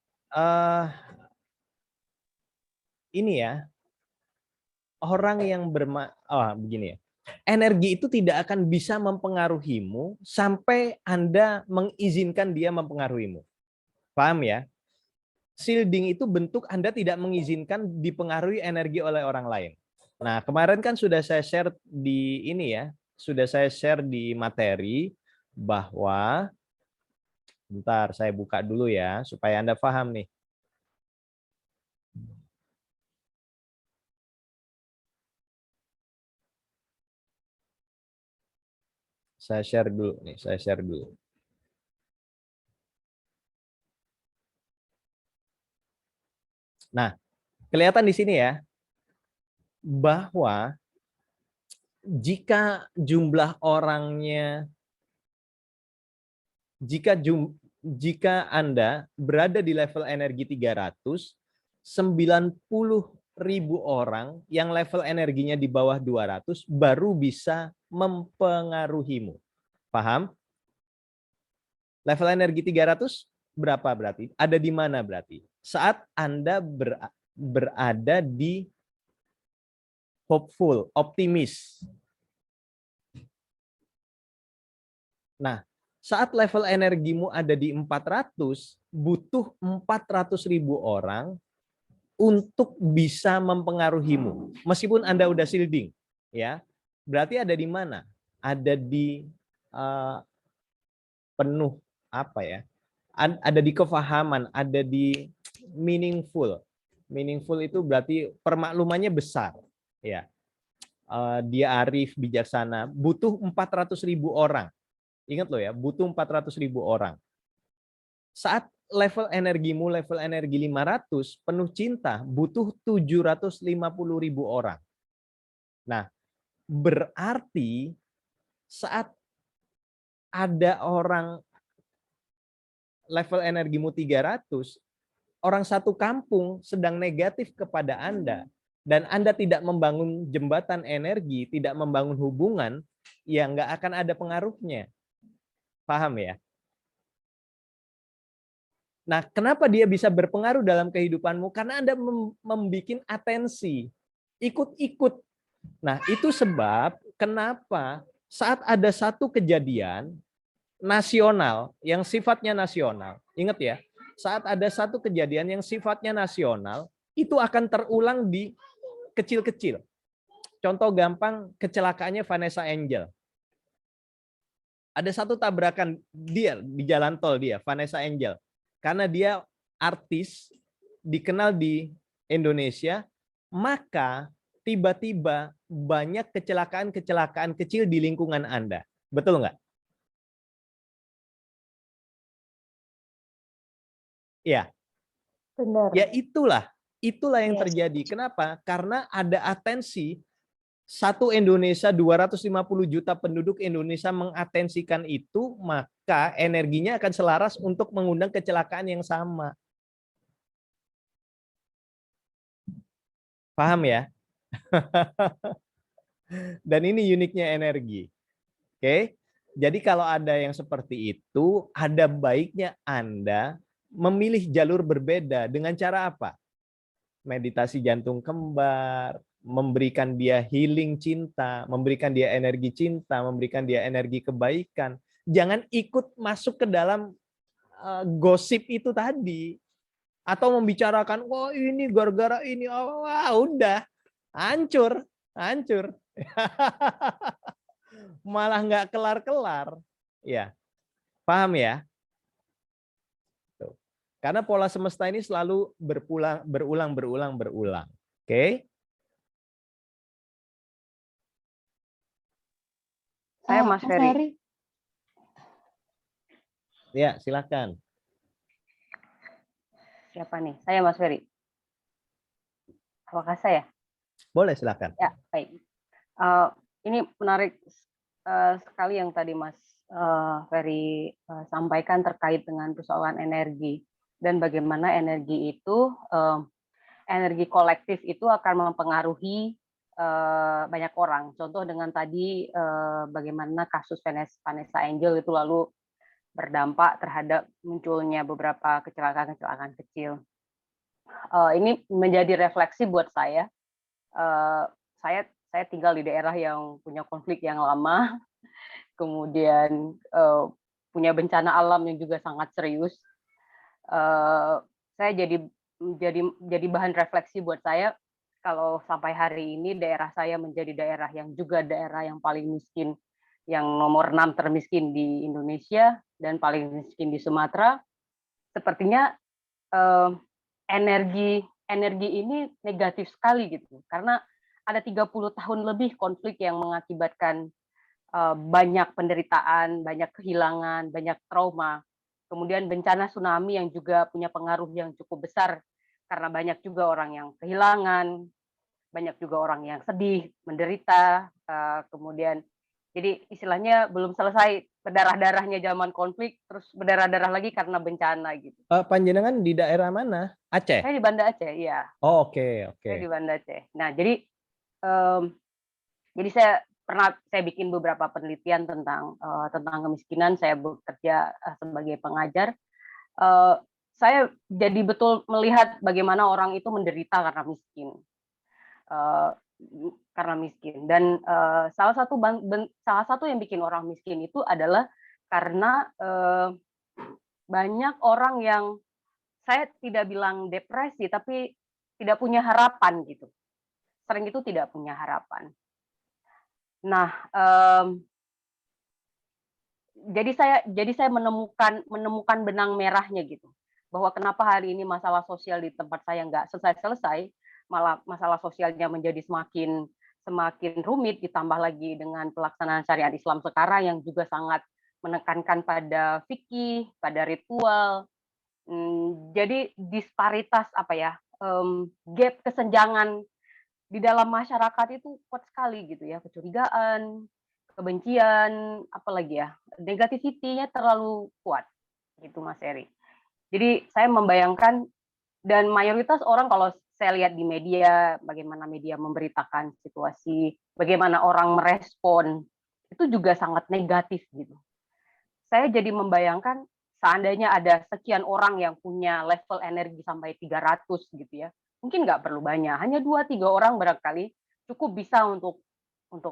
ini ya, orang yang begini ya, energi itu tidak akan bisa mempengaruhimu sampai Anda mengizinkan dia mempengaruhimu. Paham ya? Shielding itu bentuk Anda tidak mengizinkan dipengaruhi energi oleh orang lain. Nah, kemarin kan sudah saya share di ini ya, sudah saya share di materi bahwa, bentar saya buka dulu ya, supaya Anda paham nih. Saya share dulu nih, saya share dulu. Nah, kelihatan di sini ya, bahwa jika jumlah orangnya, jika Anda berada di level energi 300, 90.000 orang yang level energinya di bawah 200 baru bisa mempengaruhimu. Paham? Level energi 300 berapa berarti? Ada di mana berarti? Saat Anda berada di hopeful, optimis. Nah, saat level energimu ada di 400, butuh 400.000 orang untuk bisa mempengaruhimu. Meskipun Anda udah shielding, ya. Berarti ada di mana? Ada di penuh apa ya? Ada di kefahaman, ada di meaningful. Meaningful itu berarti permaklumannya besar, ya. Dia arif, bijaksana, butuh 400.000 orang. Ingat loh ya, butuh 400.000 orang. Saat level energimu level energi 500 penuh cinta butuh 750.000 orang. Nah, berarti saat ada orang level energimu 300, orang satu kampung sedang negatif kepada Anda, dan Anda tidak membangun jembatan energi, tidak membangun hubungan, ya nggak akan ada pengaruhnya. Paham ya? Nah, kenapa dia bisa berpengaruh dalam kehidupanmu? Karena Anda membuat atensi, ikut-ikut. Nah, itu sebab kenapa saat ada satu kejadian nasional yang sifatnya nasional, ingat ya, saat ada satu kejadian yang sifatnya nasional, itu akan terulang di kecil-kecil. Contoh gampang, kecelakaannya Vanessa Angel. Ada satu tabrakan dia di jalan tol dia, Vanessa Angel. Karena dia artis, dikenal di Indonesia, maka tiba-tiba banyak kecelakaan-kecelakaan kecil di lingkungan Anda. Betul nggak? Ya. Benar. Ya itulah yang terjadi. Kenapa? Karena ada atensi. Satu Indonesia 250 juta penduduk Indonesia mengatensikan itu, maka energinya akan selaras untuk mengundang kecelakaan yang sama. Paham ya? Dan ini uniknya energi. Oke? Jadi kalau ada yang seperti itu, ada baiknya Anda memilih jalur berbeda dengan cara apa? Meditasi jantung kembar, memberikan dia healing cinta, memberikan dia energi cinta, memberikan dia energi kebaikan. Jangan ikut masuk ke dalam gosip itu tadi. Atau membicarakan, wah ini gara-gara ini, wah udah, hancur. Malah nggak kelar-kelar. Ya, paham ya? Tuh. Karena pola semesta ini selalu berulang. Oke? Saya Mas Ferry. Ya, silakan. Siapa nih? Saya Mas Ferry. Apakah saya? Boleh, silakan. Ya, baik. Ini menarik sekali yang tadi Mas Ferry sampaikan terkait dengan persoalan energi dan bagaimana energi itu, energi kolektif itu akan mempengaruhi banyak orang. Contoh dengan tadi bagaimana kasus Vanessa Angel itu lalu berdampak terhadap munculnya beberapa kecelakaan kecil. Ini menjadi refleksi buat saya. Saya tinggal di daerah yang punya konflik yang lama, kemudian punya bencana alam yang juga sangat serius. Saya jadi bahan refleksi buat saya kalau sampai hari ini daerah saya menjadi daerah yang juga daerah yang paling miskin, yang nomor 6 termiskin di Indonesia dan paling miskin di Sumatera. Sepertinya energi ini negatif sekali gitu, karena ada 30 tahun lebih konflik yang mengakibatkan banyak penderitaan, banyak kehilangan, banyak trauma. Kemudian bencana tsunami yang juga punya pengaruh yang cukup besar karena banyak juga orang yang kehilangan, banyak juga orang yang sedih, menderita, kemudian jadi istilahnya belum selesai berdarah-darahnya zaman konflik, terus berdarah-darah lagi karena bencana gitu. Panjenengan di daerah mana? Aceh? Saya di Banda Aceh, iya. Oh, oke. Saya di Banda Aceh. Nah, jadi saya bikin beberapa penelitian tentang kemiskinan. Saya bekerja sebagai pengajar. Saya jadi betul melihat bagaimana orang itu menderita karena miskin. Dan salah satu yang bikin orang miskin itu adalah karena banyak orang yang, saya tidak bilang depresi, tapi tidak punya harapan gitu. Sering itu tidak punya harapan. Nah, jadi saya menemukan benang merahnya gitu, bahwa kenapa hari ini masalah sosial di tempat saya nggak selesai, malah masalah sosialnya menjadi semakin rumit, ditambah lagi dengan pelaksanaan syariat Islam sekarang yang juga sangat menekankan pada fikih, pada ritual, Jadi disparitas apa ya, gap kesenjangan di dalam masyarakat itu kuat sekali gitu ya, kecurigaan, kebencian, apalagi ya, negativity-nya terlalu kuat gitu Mas Eri. Jadi saya membayangkan dan mayoritas orang kalau saya lihat di media, bagaimana media memberitakan situasi, bagaimana orang merespon, itu juga sangat negatif gitu. Saya jadi membayangkan seandainya ada sekian orang yang punya level energi sampai 300 gitu ya, mungkin nggak perlu banyak, hanya 2-3 orang barangkali cukup bisa untuk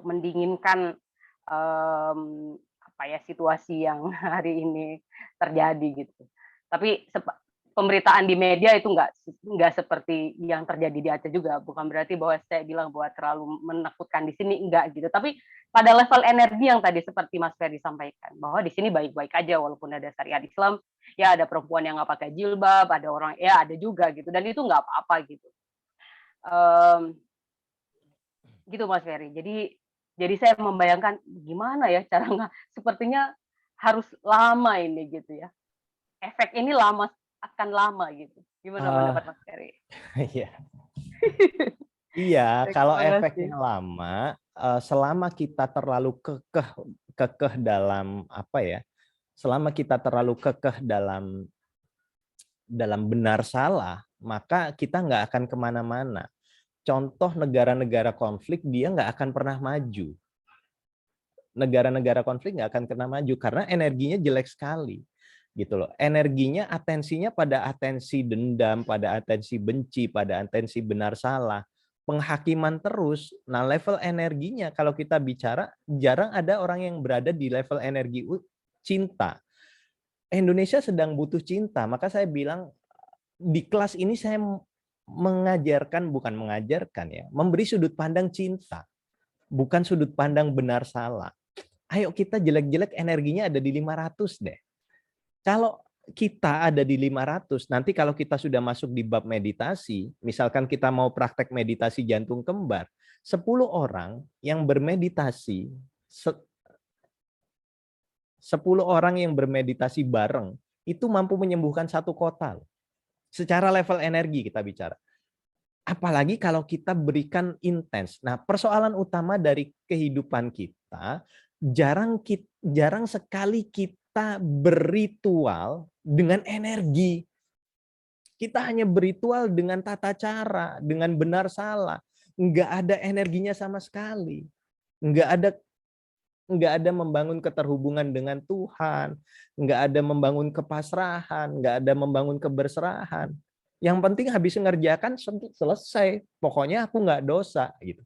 mendinginkan apa ya situasi yang hari ini terjadi gitu. Tapi pemberitaan di media itu nggak seperti yang terjadi di Aceh juga. Bukan berarti bahwa saya bilang bahwa terlalu menakutkan di sini, enggak gitu. Tapi pada level energi yang tadi seperti Mas Ferry sampaikan, bahwa di sini baik-baik aja walaupun ada syariat Islam, ya ada perempuan yang nggak pakai jilbab, ada orang ya ada juga gitu, dan itu nggak apa-apa gitu. Gitu Mas Ferry. Jadi saya membayangkan gimana ya cara sepertinya harus lama ini gitu ya. Efek ini akan lama gitu. Gimana pendapat Mas Ferry? Iya. Iya, kalau efeknya lama, selama kita terlalu kekeh dalam apa ya? Selama kita terlalu kekeh dalam benar salah, maka kita nggak akan kemana-mana. Contoh negara-negara konflik dia nggak akan pernah maju. Negara-negara konflik nggak akan pernah maju karena energinya jelek sekali. Gitu loh. Energinya, atensinya pada atensi dendam, pada atensi benci, pada atensi benar salah. Penghakiman terus. Nah, level energinya kalau kita bicara jarang ada orang yang berada di level energi cinta. Indonesia sedang butuh cinta, maka saya bilang di kelas ini saya bukan mengajarkan ya, memberi sudut pandang cinta, bukan sudut pandang benar salah. Ayo kita jelek-jelek energinya ada di 500 deh. Kalau kita ada di 500, nanti kalau kita sudah masuk di bab meditasi, misalkan kita mau praktek meditasi jantung kembar, 10 orang yang bermeditasi, 10 orang yang bermeditasi bareng, itu mampu menyembuhkan satu kota. Secara level energi kita bicara. Apalagi kalau kita berikan intens. Nah, persoalan utama dari kehidupan kita, jarang sekali kita berritual dengan energi. Kita hanya berritual dengan tata cara, dengan benar salah. Nggak ada energinya sama sekali. Nggak ada membangun keterhubungan dengan Tuhan, nggak ada membangun kepasrahan, nggak ada membangun keberserahan. Yang penting habis mengerjakan selesai, pokoknya aku nggak dosa gitu.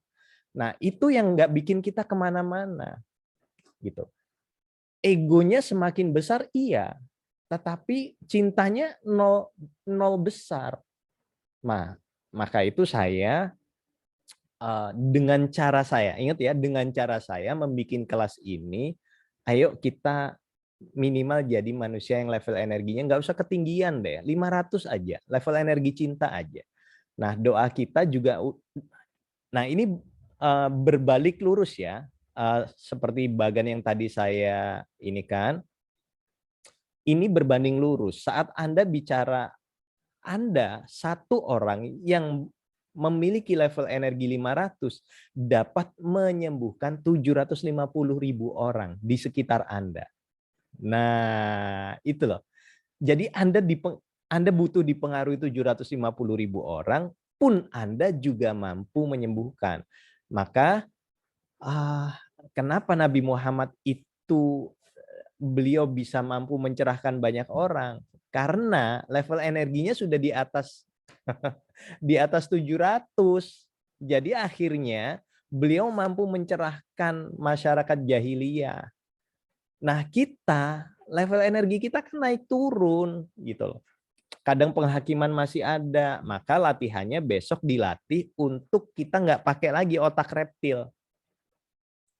Nah itu yang nggak bikin kita kemana-mana gitu. Egonya semakin besar iya, tetapi cintanya nol besar. Nah maka itu saya dengan cara saya, ingat ya, dengan cara saya membuat kelas ini, ayo kita minimal jadi manusia yang level energinya nggak usah ketinggian deh, 500 aja, level energi cinta aja. Nah doa kita juga, nah ini berbalik lurus ya, seperti bagan yang tadi saya ini kan, ini berbanding lurus. Saat Anda bicara, Anda satu orang yang memiliki level energi 500 dapat menyembuhkan 750.000 orang di sekitar Anda. Nah, itu loh. Jadi Anda butuh dipengaruhi 750.000 orang, pun Anda juga mampu menyembuhkan. Maka kenapa Nabi Muhammad itu beliau bisa mampu mencerahkan banyak orang? Karena level energinya sudah di atas 700. Jadi akhirnya beliau mampu mencerahkan masyarakat jahiliyah. Nah, kita level energi kita kan naik turun gitu loh. Kadang penghakiman masih ada, maka latihannya besok dilatih untuk kita nggak pakai lagi otak reptil.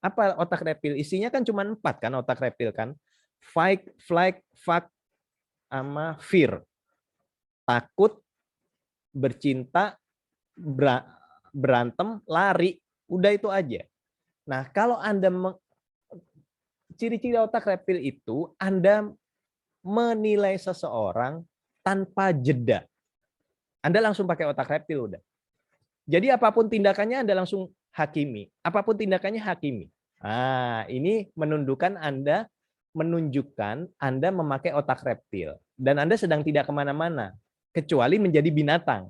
Apa otak reptil? Isinya kan cuma 4 kan otak reptil kan. Fight, flight, fuck, sama fear. Takut, bercinta, berantem, lari, udah itu aja. Nah, kalau Anda ciri-ciri otak reptil itu, Anda menilai seseorang tanpa jeda. Anda langsung pakai otak reptil udah. Jadi apapun tindakannya Anda langsung hakimi. Apapun tindakannya hakimi. Nah, ini menunjukkan Anda memakai otak reptil. Dan Anda sedang tidak kemana-mana. Kecuali menjadi binatang.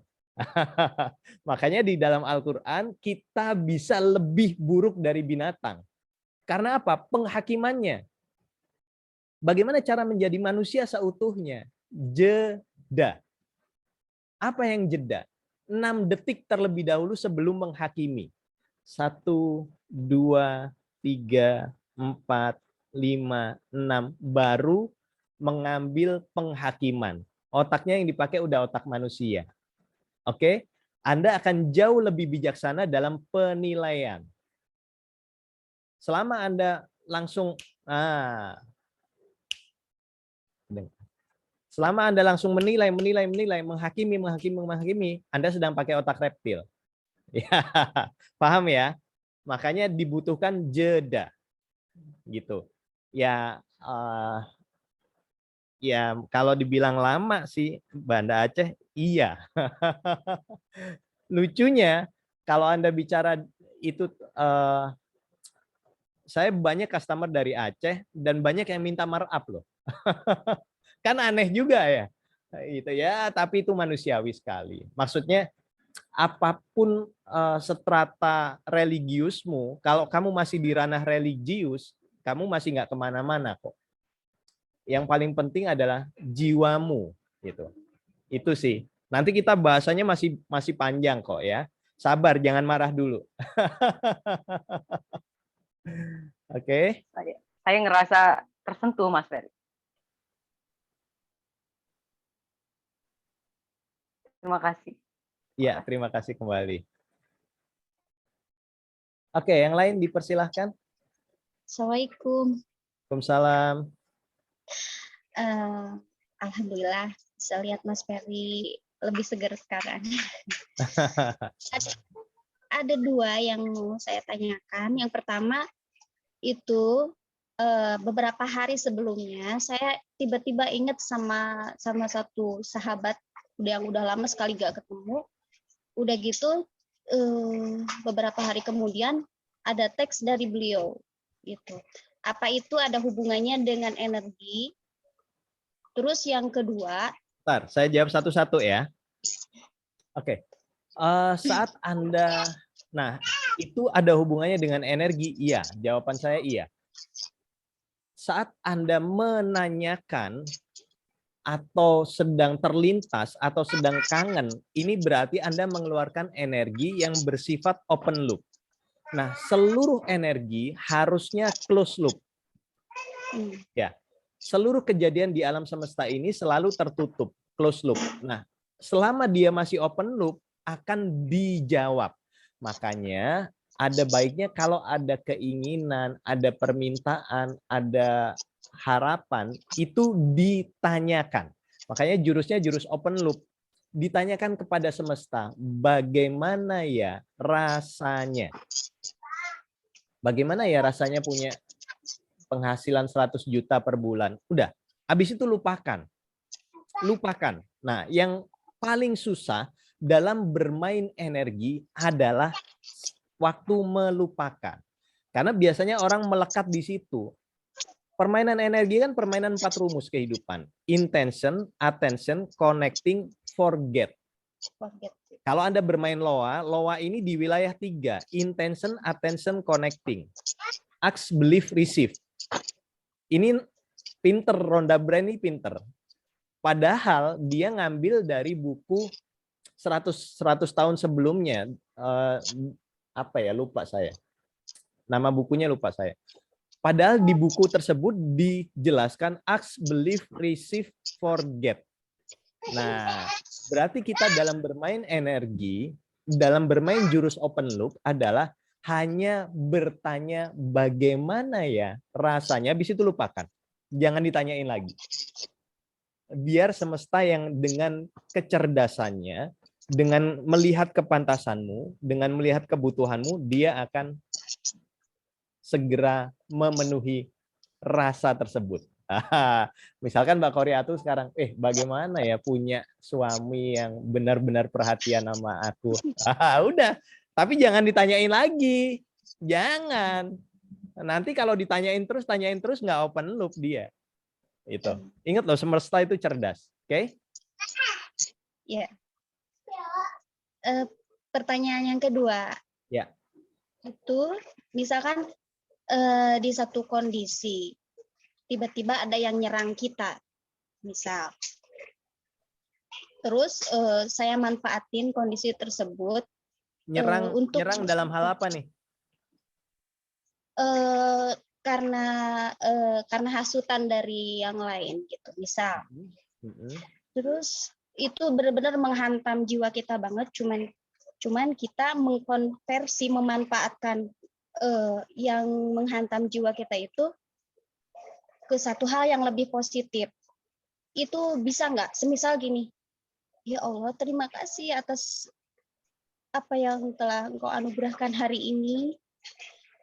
Makanya di dalam Al-Quran kita bisa lebih buruk dari binatang. Karena apa? Penghakimannya. Bagaimana cara menjadi manusia seutuhnya? Jeda. Apa yang jeda? 6 detik terlebih dahulu sebelum menghakimi. 1, 2, 3, 4, 5, 6. Baru mengambil penghakiman. Otaknya yang dipakai udah otak manusia. Oke? Anda akan jauh lebih bijaksana dalam penilaian. Selama Anda langsung selama Anda langsung menilai, menghakimi, Anda sedang pakai otak reptil. Ya, paham ya? Makanya dibutuhkan jeda. Gitu. Ya, ya kalau dibilang lama sih Banda Aceh, iya. Lucunya kalau Anda bicara itu, saya banyak customer dari Aceh dan banyak yang minta markup loh. Kan aneh juga ya. Itu ya, tapi itu manusiawi sekali. Maksudnya apapun strata religiusmu, kalau kamu masih di ranah religius, kamu masih nggak kemana-mana kok. Yang paling penting adalah jiwamu, gitu. Itu sih. Nanti kita bahasanya masih panjang kok ya. Sabar, jangan marah dulu. Oke. Saya ngerasa tersentuh, Mas Ferry. Terima kasih. Ya, terima kasih kembali. Oke, yang lain dipersilahkan. Assalamualaikum. Waalaikumsalam. Alhamdulillah, bisa lihat Mas Ferry lebih segar sekarang. Ada 2 yang mau saya tanyakan. Yang pertama itu beberapa hari sebelumnya saya tiba-tiba ingat sama satu sahabat yang udah lama sekali gak ketemu. Udah gitu beberapa hari kemudian ada teks dari beliau gitu. Apa itu ada hubungannya dengan energi? Terus yang kedua, Bentar, saya jawab satu-satu ya. Oke. Saat Anda, nah itu ada hubungannya dengan energi, iya. Jawaban saya iya. Saat Anda menanyakan atau sedang terlintas atau sedang kangen, ini berarti Anda mengeluarkan energi yang bersifat open loop. Nah, seluruh energi harusnya close loop. Ya. Seluruh kejadian di alam semesta ini selalu tertutup, close loop. Nah, selama dia masih open loop akan dijawab. Makanya ada baiknya kalau ada keinginan, ada permintaan, ada harapan, itu ditanyakan. Makanya jurusnya jurus open loop. Ditanyakan kepada semesta, bagaimana ya rasanya? Bagaimana ya rasanya punya penghasilan 100 juta per bulan? Udah, habis itu lupakan. Lupakan. Nah, yang paling susah dalam bermain energi adalah waktu melupakan. Karena biasanya orang melekat di situ. Permainan energi kan permainan 4 rumus kehidupan. Intention, attention, connecting, forget. Kalau Anda bermain Loa, Loa ini di wilayah 3. Intention, attention, connecting. Ask, believe, receive. Ini pinter, Rhonda Byrne ini pinter. Padahal dia ngambil dari buku 100 tahun sebelumnya. Apa ya, lupa saya. Nama bukunya lupa saya. Padahal di buku tersebut dijelaskan ask, believe, receive, forget. Nah, berarti kita dalam bermain energi, dalam bermain jurus open loop adalah hanya bertanya bagaimana ya rasanya, habis itu lupakan. Jangan ditanyain lagi. Biar semesta yang dengan kecerdasannya, dengan melihat kepantasanmu, dengan melihat kebutuhanmu, dia akan segera memenuhi rasa tersebut. Misalkan Mbak Koriatu sekarang, bagaimana ya punya suami yang benar-benar perhatian sama aku. Udah, tapi jangan ditanyain lagi. Jangan. Nanti kalau ditanyain terus nggak open loop dia. Itu. Ingat loh, semesta itu cerdas. Oke? Ya. Pertanyaan yang kedua. Ya. Itu misalkan di satu kondisi tiba-tiba ada yang nyerang kita, misal. Terus saya manfaatin kondisi tersebut. Nyerang dalam hal apa nih? Karena hasutan dari yang lain gitu, misal. Terus itu benar-benar menghantam jiwa kita banget. Cuman kita mengkonversi, memanfaatkan yang menghantam jiwa kita itu ke satu hal yang lebih positif. Itu bisa nggak? Semisal gini, ya Allah, terima kasih atas apa yang telah Engkau anugerahkan hari ini.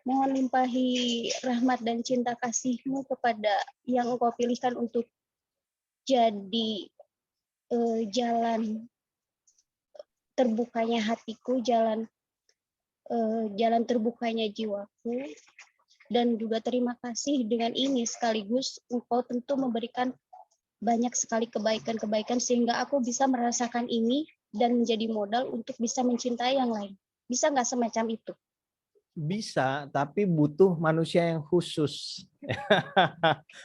Mohon limpahi rahmat dan cinta kasih-Mu kepada yang Engkau pilihkan untuk jadi jalan terbukanya hatiku, jalan terbukanya jiwaku. Dan juga terima kasih dengan ini sekaligus Engkau tentu memberikan banyak sekali kebaikan-kebaikan sehingga aku bisa merasakan ini dan menjadi modal untuk bisa mencintai yang lain. Bisa nggak semacam itu? Bisa, tapi butuh manusia yang khusus.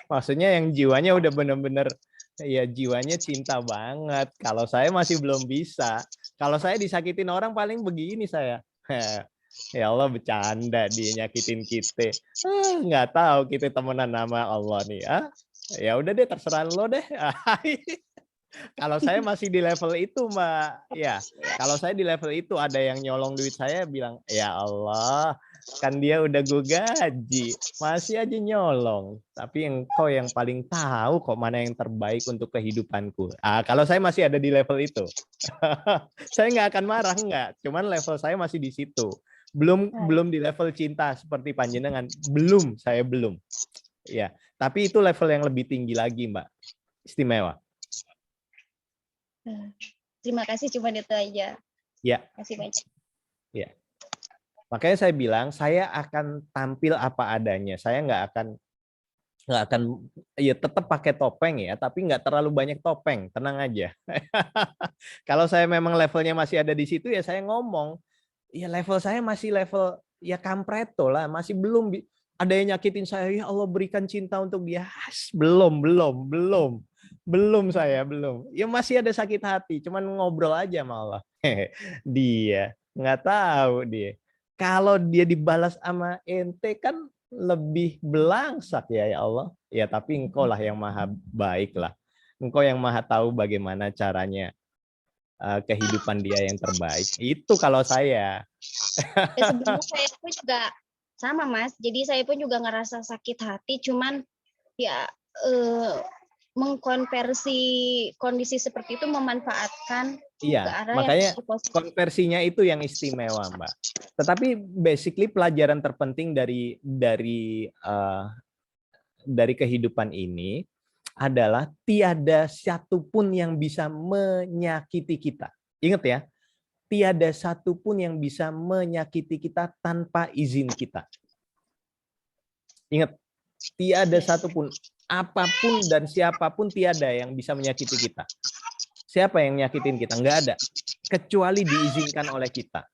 Maksudnya yang jiwanya udah bener-bener, ya jiwanya cinta banget. Kalau saya masih belum bisa. Kalau saya disakitin orang paling begini saya. Ya Allah, bercanda dia nyakitin kita. Nggak tahu kita temenan nama Allah nih. Ya udah deh, terserah lo deh. Kalau saya masih di level itu, Mbak. Ya, kalau saya di level itu ada yang nyolong duit saya bilang, ya Allah, kan dia udah gue gaji, masih aja nyolong. Tapi engkau yang paling tahu kok mana yang terbaik untuk kehidupanku. Kalau saya masih ada di level itu, saya nggak akan marah, nggak. Cuman level saya masih di situ. Belum di level cinta seperti panjenengan. Saya belum. Ya, tapi itu level yang lebih tinggi lagi, Mbak. Istimewa. Terima kasih, cuma itu aja. Ya. Kasih banyak. Ya. Makanya saya bilang saya akan tampil apa adanya. Saya nggak akan ya tetap pakai topeng ya, tapi nggak terlalu banyak topeng. Tenang aja. Kalau saya memang levelnya masih ada di situ ya saya ngomong. Ya level saya masih level ya kampreto lah, masih belum ada yang nyakitin saya. Ya Allah, berikan cinta untuk dia. Belum saya, belum. Ya masih ada sakit hati, cuman ngobrol aja malah. Dia nggak tahu dia. Kalau dia dibalas sama ente kan lebih belangsak ya Allah. Ya tapi engkau lah yang maha baik lah. Engkau yang maha tahu bagaimana caranya kehidupan dia yang terbaik. Itu kalau saya. Sebenarnya saya pun juga sama, Mas. Jadi saya pun juga ngerasa sakit hati, cuman ya mengkonversi kondisi seperti itu, memanfaatkan ke arah makanya yang positif. konversinya itu yang istimewa, Mbak. Tetapi basically pelajaran terpenting dari kehidupan ini adalah tiada satupun yang bisa menyakiti kita. Ingat ya, tiada satupun yang bisa menyakiti kita tanpa izin kita. Ingat, tiada satupun, apapun dan siapapun tiada yang bisa menyakiti kita. Siapa yang nyakitin kita? Enggak ada. Kecuali diizinkan oleh kita.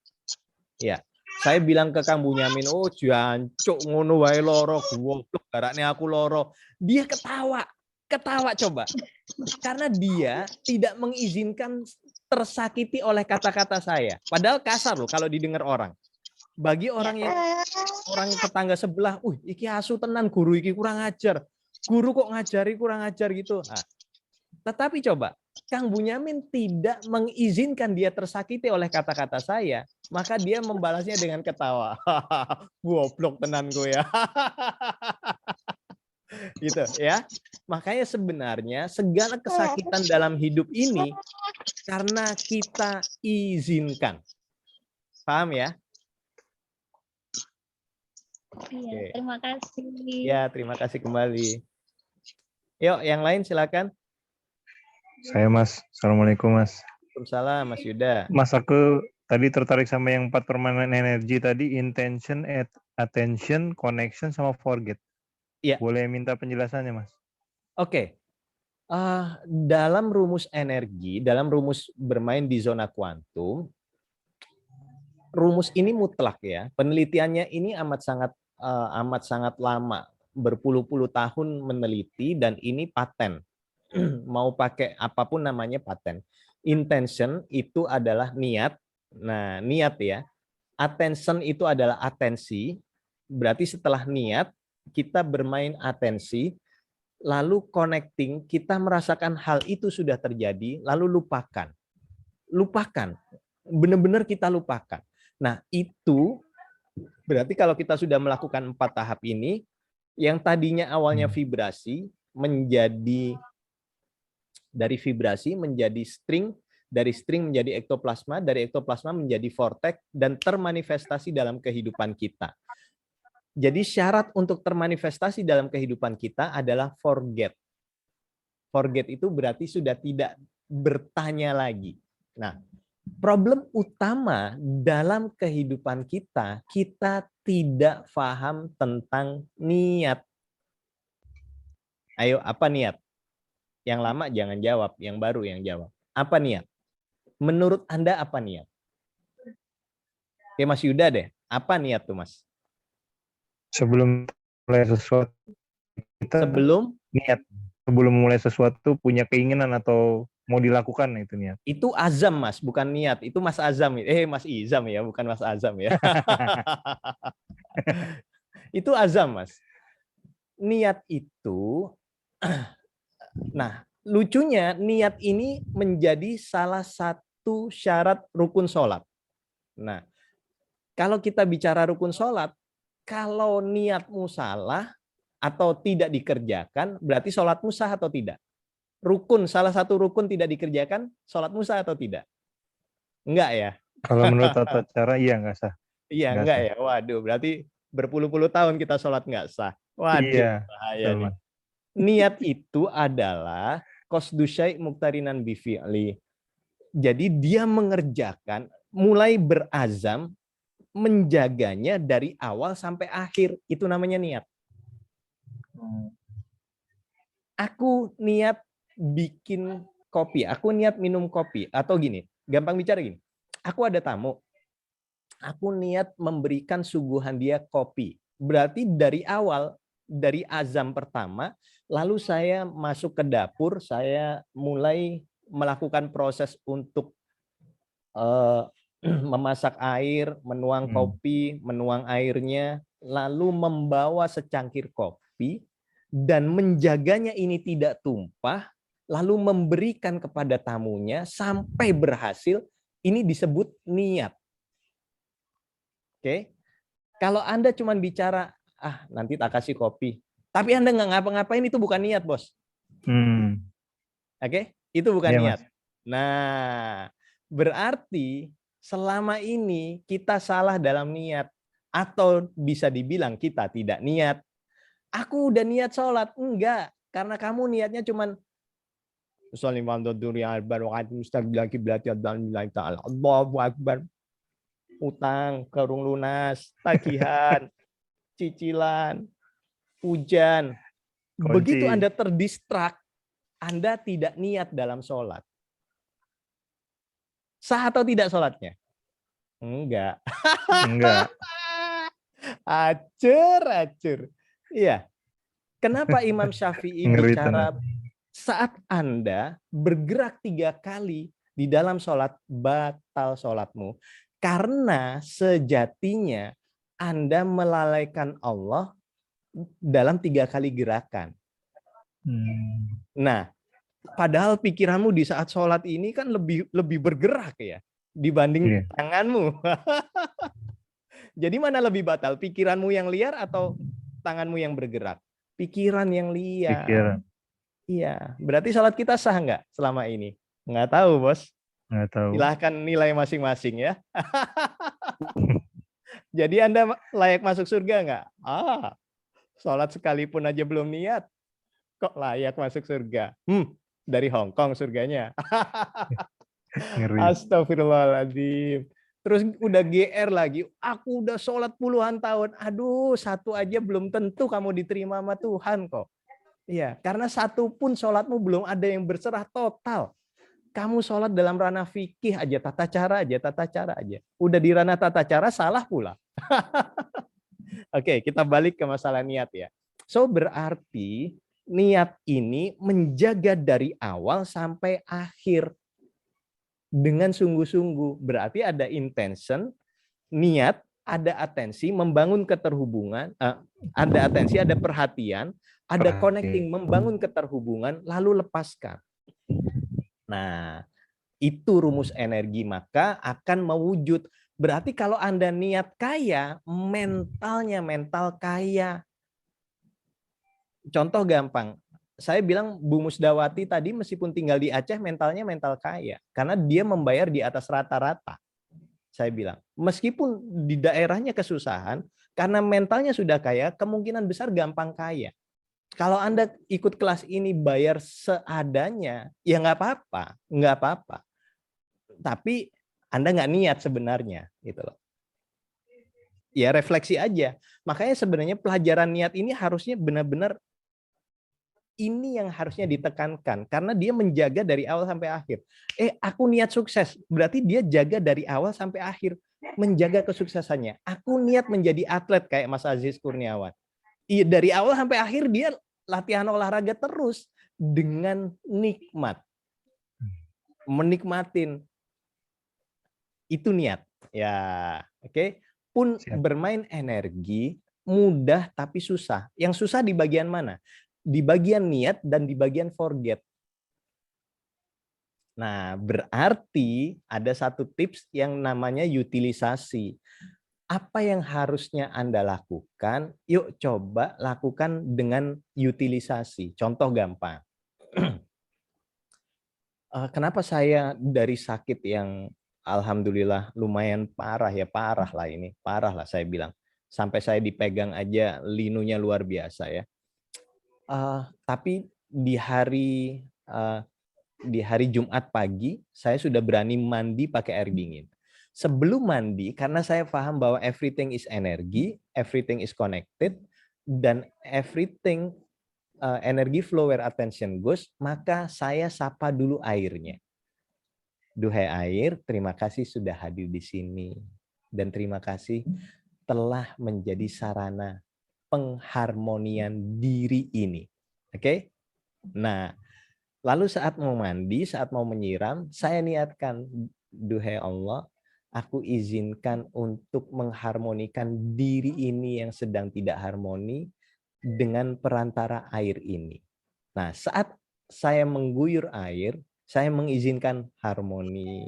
Ya, saya bilang ke Kang Bunyamin, oh jancuk ngono wae loro, goblok garakne aku loro. Dia ketawa coba. Karena dia tidak mengizinkan tersakiti oleh kata-kata saya. Padahal kasar loh kalau didengar orang. Bagi orang tetangga sebelah, iki asu tenan guru iki kurang ajar. Guru kok ngajari kurang ajar gitu. Tetapi coba, Kang Bunyamin tidak mengizinkan dia tersakiti oleh kata-kata saya, maka dia membalasnya dengan ketawa. Goblok tenan gue ya. Gitu ya. Makanya sebenarnya segala kesakitan dalam hidup ini karena kita izinkan. Paham ya? Iya, terima kasih. Ya, terima kasih kembali. Yuk, yang lain silakan. Saya Mas. Assalamualaikum Mas. Waalaikumsalam, Mas Yuda. Mas, aku tadi tertarik sama yang 4 permanent energy tadi, intention, attention, connection, sama forget. Iya. Boleh minta penjelasannya Mas? Oke. Dalam rumus energi, dalam rumus bermain di zona kuantum, rumus ini mutlak ya. Penelitiannya ini amat sangat lama, berpuluh-puluh tahun meneliti, dan ini paten. Mau pakai apapun namanya paten. Intention itu adalah niat. Nah, niat ya. Attention itu adalah atensi. Berarti setelah niat, kita bermain atensi, lalu connecting, kita merasakan hal itu sudah terjadi, lalu lupakan. Lupakan. Benar-benar kita lupakan. Nah, itu berarti kalau kita sudah melakukan 4 tahap ini, yang tadinya awalnya vibrasi, dari vibrasi menjadi string, dari string menjadi ektoplasma, dari ektoplasma menjadi vortex, dan termanifestasi dalam kehidupan kita. Jadi syarat untuk termanifestasi dalam kehidupan kita adalah forget. Forget itu berarti sudah tidak bertanya lagi. Nah, problem utama dalam kehidupan kita, kita tidak paham tentang niat. Ayo, apa niat? Yang lama jangan jawab, yang baru yang jawab. Apa niat? Menurut Anda apa niat? Oke, Mas Yuda deh. Apa niat tuh, Mas? Sebelum mulai sesuatu, kita niat. Sebelum mulai sesuatu punya keinginan atau mau dilakukan, itu niat. Itu azam, Mas, bukan niat. Itu Mas Azam. Mas Izam ya, bukan Mas Azam ya. Itu azam, Mas. Niat itu, nah, lucunya niat ini menjadi salah satu syarat rukun sholat. Nah, kalau kita bicara rukun sholat, kalau niatmu salah atau tidak dikerjakan, berarti sholatmu sah atau tidak? Rukun, salah satu rukun tidak dikerjakan, sholatmu sah atau tidak? Enggak ya? Kalau menurut tata cara, iya nggak sah. Iya, enggak ya? Waduh, berarti berpuluh-puluh tahun kita sholat nggak sah. Waduh, iya, bahaya nih. Niat itu adalah qasdu syai' muqtarinan bi fi'li. Jadi dia mengerjakan, mulai berazam, menjaganya dari awal sampai akhir. Itu namanya niat. Aku niat bikin kopi, aku niat minum kopi. Atau gini, gampang bicara gini. Aku ada tamu, aku niat memberikan suguhan dia kopi. Berarti dari awal, dari azam pertama, lalu saya masuk ke dapur, saya mulai melakukan proses untuk memasak air, menuang kopi, menuang airnya, lalu membawa secangkir kopi, dan menjaganya ini tidak tumpah, lalu memberikan kepada tamunya sampai berhasil, ini disebut niat. Oke? Kalau Anda cuma bicara, nanti tak kasih kopi, tapi Anda nggak ngapa-ngapain, itu bukan niat, bos. Oke? Itu bukan niat. Mas. Nah, berarti selama ini kita salah dalam niat, atau bisa dibilang kita tidak niat. Aku udah niat sholat, enggak, karena kamu niatnya cuman Allahu Akbar, utang, kerung lunas, tagihan, cicilan, hujan. Begitu Anda terdistrak, Anda tidak niat dalam sholat. Sah atau tidak sholatnya? Enggak. Enggak. Acur. Iya. Kenapa Imam Syafi'i bicara saat Anda bergerak 3 kali di dalam sholat, batal sholatmu? Karena sejatinya Anda melalaikan Allah dalam 3 kali gerakan. Nah, padahal pikiranmu di saat sholat ini kan lebih bergerak ya dibanding tanganmu. Jadi mana lebih batal? Pikiranmu yang liar atau tanganmu yang bergerak? Pikiran yang liar. Pikiran. Iya. Berarti sholat kita sah nggak selama ini? Nggak tahu, bos. Nggak tahu. Silahkan nilai masing-masing ya. Jadi Anda layak masuk surga nggak? Sholat sekalipun aja belum niat. Kok layak masuk surga? Dari Hong Kong surganya. Ngeri. Astagfirullahaladzim. Terus udah GR lagi, aku udah sholat puluhan tahun. Aduh, satu aja belum tentu kamu diterima sama Tuhan kok. Iya, karena satu pun sholatmu belum ada yang berserah total. Kamu sholat dalam ranah fikih aja, tata cara aja. Udah di ranah tata cara, salah pula. Oke, kita balik ke masalah niat ya. So, berarti niat ini menjaga dari awal sampai akhir. Dengan sungguh-sungguh, berarti ada intention, niat, ada atensi, membangun keterhubungan, ada atensi, ada perhatian, ada connecting, membangun keterhubungan, lalu lepaskan. Nah, itu rumus energi, maka akan mewujud. Berarti kalau Anda niat kaya, mentalnya mental kaya. Contoh gampang, saya bilang Bu Musdawati tadi meskipun tinggal di Aceh mentalnya mental kaya karena dia membayar di atas rata-rata. Saya bilang meskipun di daerahnya kesusahan karena mentalnya sudah kaya kemungkinan besar gampang kaya. Kalau Anda ikut kelas ini bayar seadanya ya nggak apa-apa. Tapi Anda nggak niat sebenarnya gitu loh. Ya refleksi aja. Makanya sebenarnya pelajaran niat ini harusnya benar-benar ini yang harusnya ditekankan karena dia menjaga dari awal sampai akhir. Aku niat sukses, berarti dia jaga dari awal sampai akhir, menjaga kesuksesannya. Aku niat menjadi atlet kayak Mas Aziz Kurniawan. Iya, dari awal sampai akhir dia latihan olahraga terus dengan nikmat. Menikmatin. Itu niat. Ya, oke. Pun bermain energi mudah tapi susah. Yang susah di bagian mana? Di bagian niat dan di bagian forget. Nah, berarti ada satu tips yang namanya utilisasi. Apa yang harusnya Anda lakukan? Yuk coba lakukan dengan utilisasi. Contoh gampang. Kenapa saya dari sakit yang alhamdulillah lumayan parah lah ini. Parah lah saya bilang. Sampai saya dipegang aja linunya luar biasa ya. Tapi di hari Jumat pagi saya sudah berani mandi pakai air dingin. Sebelum mandi, karena saya paham bahwa everything is energy, everything is connected, dan everything energy flow where attention goes, maka saya sapa dulu airnya. Duhai air, terima kasih sudah hadir di sini. Dan terima kasih telah menjadi sarana pengharmonian diri ini. Oke? Nah, lalu saat mau mandi, saat mau menyiram, saya niatkan, duhai Allah, aku izinkan untuk mengharmonikan diri ini yang sedang tidak harmoni dengan perantara air ini. Nah, saat saya mengguyur air, saya mengizinkan harmoni.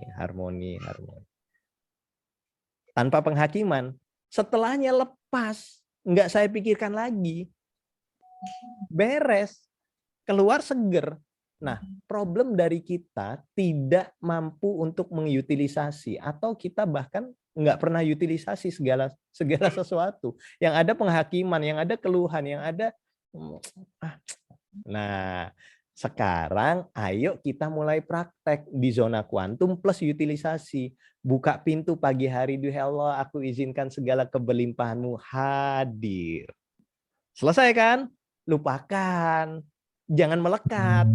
Tanpa penghakiman, setelahnya lepas. Enggak saya pikirkan lagi. Beres. Keluar seger. Nah, problem dari kita tidak mampu untuk mengutilisasi atau kita bahkan enggak pernah utilisasi segala sesuatu. Yang ada penghakiman, yang ada keluhan, yang ada Nah, sekarang ayo kita mulai praktek di zona kuantum plus utilisasi. Buka pintu pagi hari, duhai Allah, aku izinkan segala keberlimpahanmu hadir. Selesai kan? Lupakan. Jangan melekat.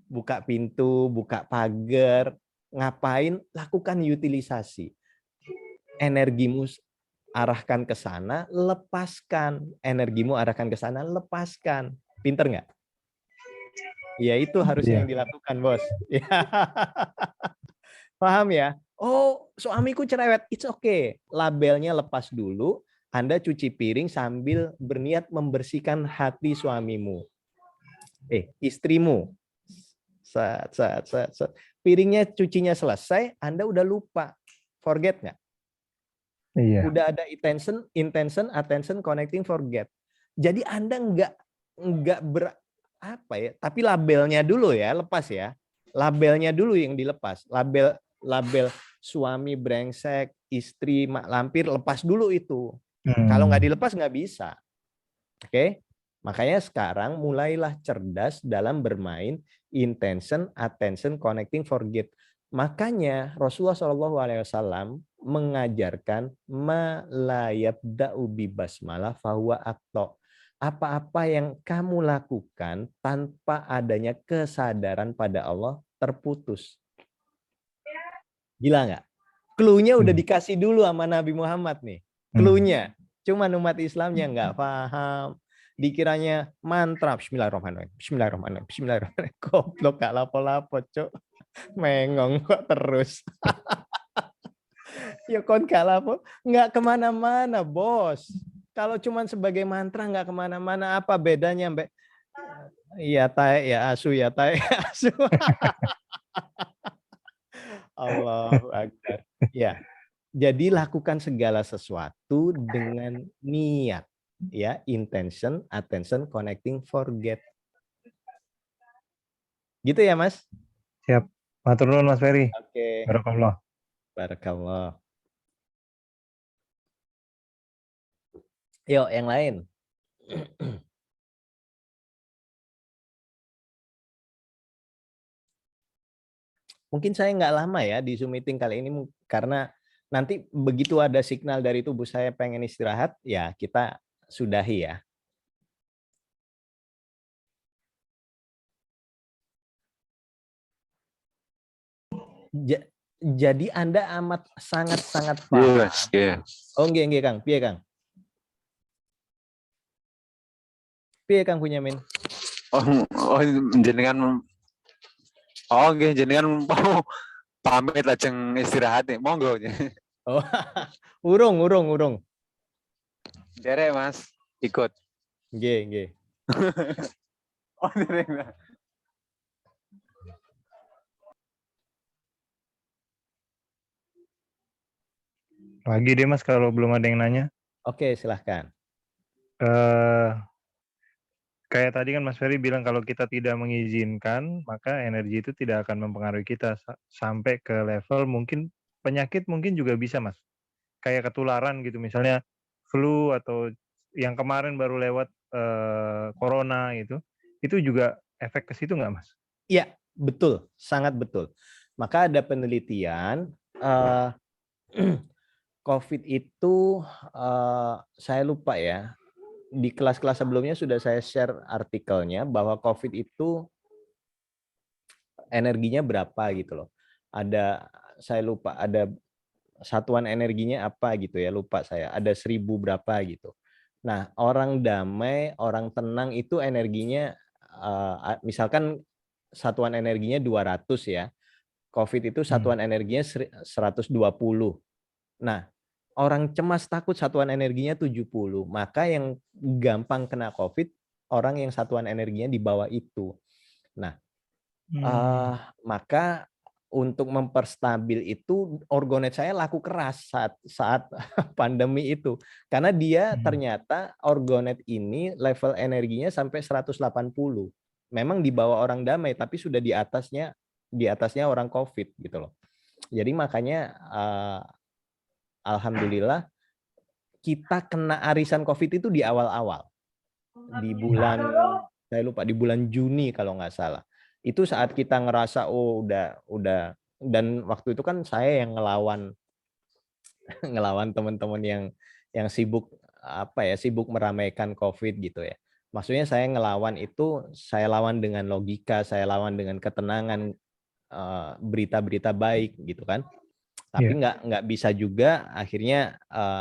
Buka pintu, buka pagar. Ngapain? Lakukan utilisasi. Energimu arahkan ke sana, lepaskan. Energimu arahkan ke sana, lepaskan. Pinter nggak? Ya itu harusnya yang dilakukan, bos. Paham ya? Oh, suamiku cerewet. It's okay. Labelnya lepas dulu. Anda cuci piring sambil berniat membersihkan hati suamimu. Istrimu. Piringnya cucinya selesai, Anda udah lupa. Forget nggak? Iya. Udah ada intention, attention, connecting, forget. Jadi Anda nggak tapi labelnya dulu ya, lepas ya. Labelnya dulu yang dilepas. Label suami brengsek, istri mak lampir, lepas dulu itu. Kalau nggak dilepas nggak bisa. Oke? Makanya sekarang mulailah cerdas dalam bermain intention, attention, connecting, forget. Makanya Rasulullah SAW mengajarkan ma la yabda'u bi basmalah fahuwa aqta. Apa-apa yang kamu lakukan tanpa adanya kesadaran pada Allah terputus. Gila nggak? Clue-nya udah dikasih dulu sama Nabi Muhammad nih. Clue-nya. Cuman umat Islamnya nggak paham. Dikiranya mantra bismillahirrahmanirrahim. Bismillahirrahmanirrahim. Bismillahirrahmanirrahim. Goblok gak lapo-lapo, Cok. Mengong kok terus. Ya kon gak lapo. Nggak kemana-mana, bos. Kalau cuman sebagai mantra nggak kemana-mana, apa bedanya, Mbak? Iya, tae, ya asu, ya tae, ya asu. Allahu Akbar. Ya. Jadi lakukan segala sesuatu dengan niat, ya, intention, attention, connecting, forget. Gitu ya, Mas? Siap. Matur nuwun Mas Ferry. Oke. Barakallah. Barakallah. Yuk, yang lain. Mungkin saya nggak lama ya di Zoom meeting kali ini karena nanti begitu ada signal dari tubuh saya pengen istirahat, ya kita sudahi ya. Jadi Anda amat sangat-sangat paham. Oh, nggih Kang, piye Kang? Piye Kang Bunyamin? Oh jenengan nggih jenengan mau pamit lajeng istirahat nih. Monggo. Oh, urung. Derek Mas, ikut. Nggih. Oh, derek. Lagi deh Mas kalau belum ada yang nanya. Oke, silahkan. Kayak tadi kan Mas Ferry bilang kalau kita tidak mengizinkan, maka energi itu tidak akan mempengaruhi kita sampai ke level mungkin penyakit mungkin juga bisa Mas. Kayak ketularan gitu, misalnya flu atau yang kemarin baru lewat corona gitu, itu juga efek ke situ nggak Mas? Iya, betul, sangat betul. Maka ada penelitian COVID itu saya lupa ya. Di kelas-kelas sebelumnya sudah saya share artikelnya bahwa COVID itu energinya berapa gitu loh. Saya lupa ada satuan energinya apa gitu ya, lupa saya. Ada 1000 berapa gitu. Nah, orang damai, orang tenang itu energinya misalkan satuan energinya 200 ya. COVID itu satuan energinya 120. Nah, orang cemas takut satuan energinya 70. Maka yang gampang kena COVID, orang yang satuan energinya di bawah itu. Nah, maka untuk memperstabil itu orgonet saya laku keras saat pandemi itu. Karena dia ternyata orgonet ini level energinya sampai 180. Memang di bawah orang damai, tapi sudah di atasnya orang COVID gitu loh. Jadi makanya alhamdulillah kita kena arisan COVID itu di awal-awal. Di bulan, saya lupa, di bulan Juni kalau nggak salah. Itu saat kita ngerasa udah, dan waktu itu kan saya yang ngelawan teman-teman yang sibuk sibuk meramaikan COVID gitu ya. Maksudnya saya ngelawan itu, saya lawan dengan logika, saya lawan dengan ketenangan, berita-berita baik gitu kan. Tapi nggak bisa juga akhirnya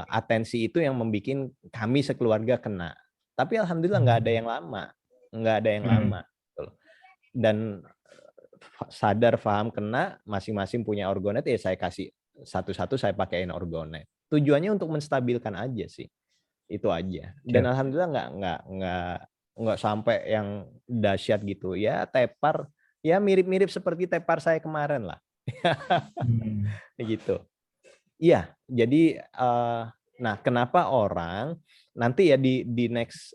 atensi itu yang membuat kami sekeluarga kena. Tapi alhamdulillah nggak ada yang lama, dan sadar paham kena, masing-masing punya orgonet, ya saya kasih satu-satu, saya pakaiin orgonet. Tujuannya untuk menstabilkan aja sih, itu aja. Dan alhamdulillah nggak sampai yang dahsyat gitu ya. Tepar ya mirip-mirip seperti tepar saya kemarin lah. Gitu. Iya, jadi nah kenapa orang nanti ya di next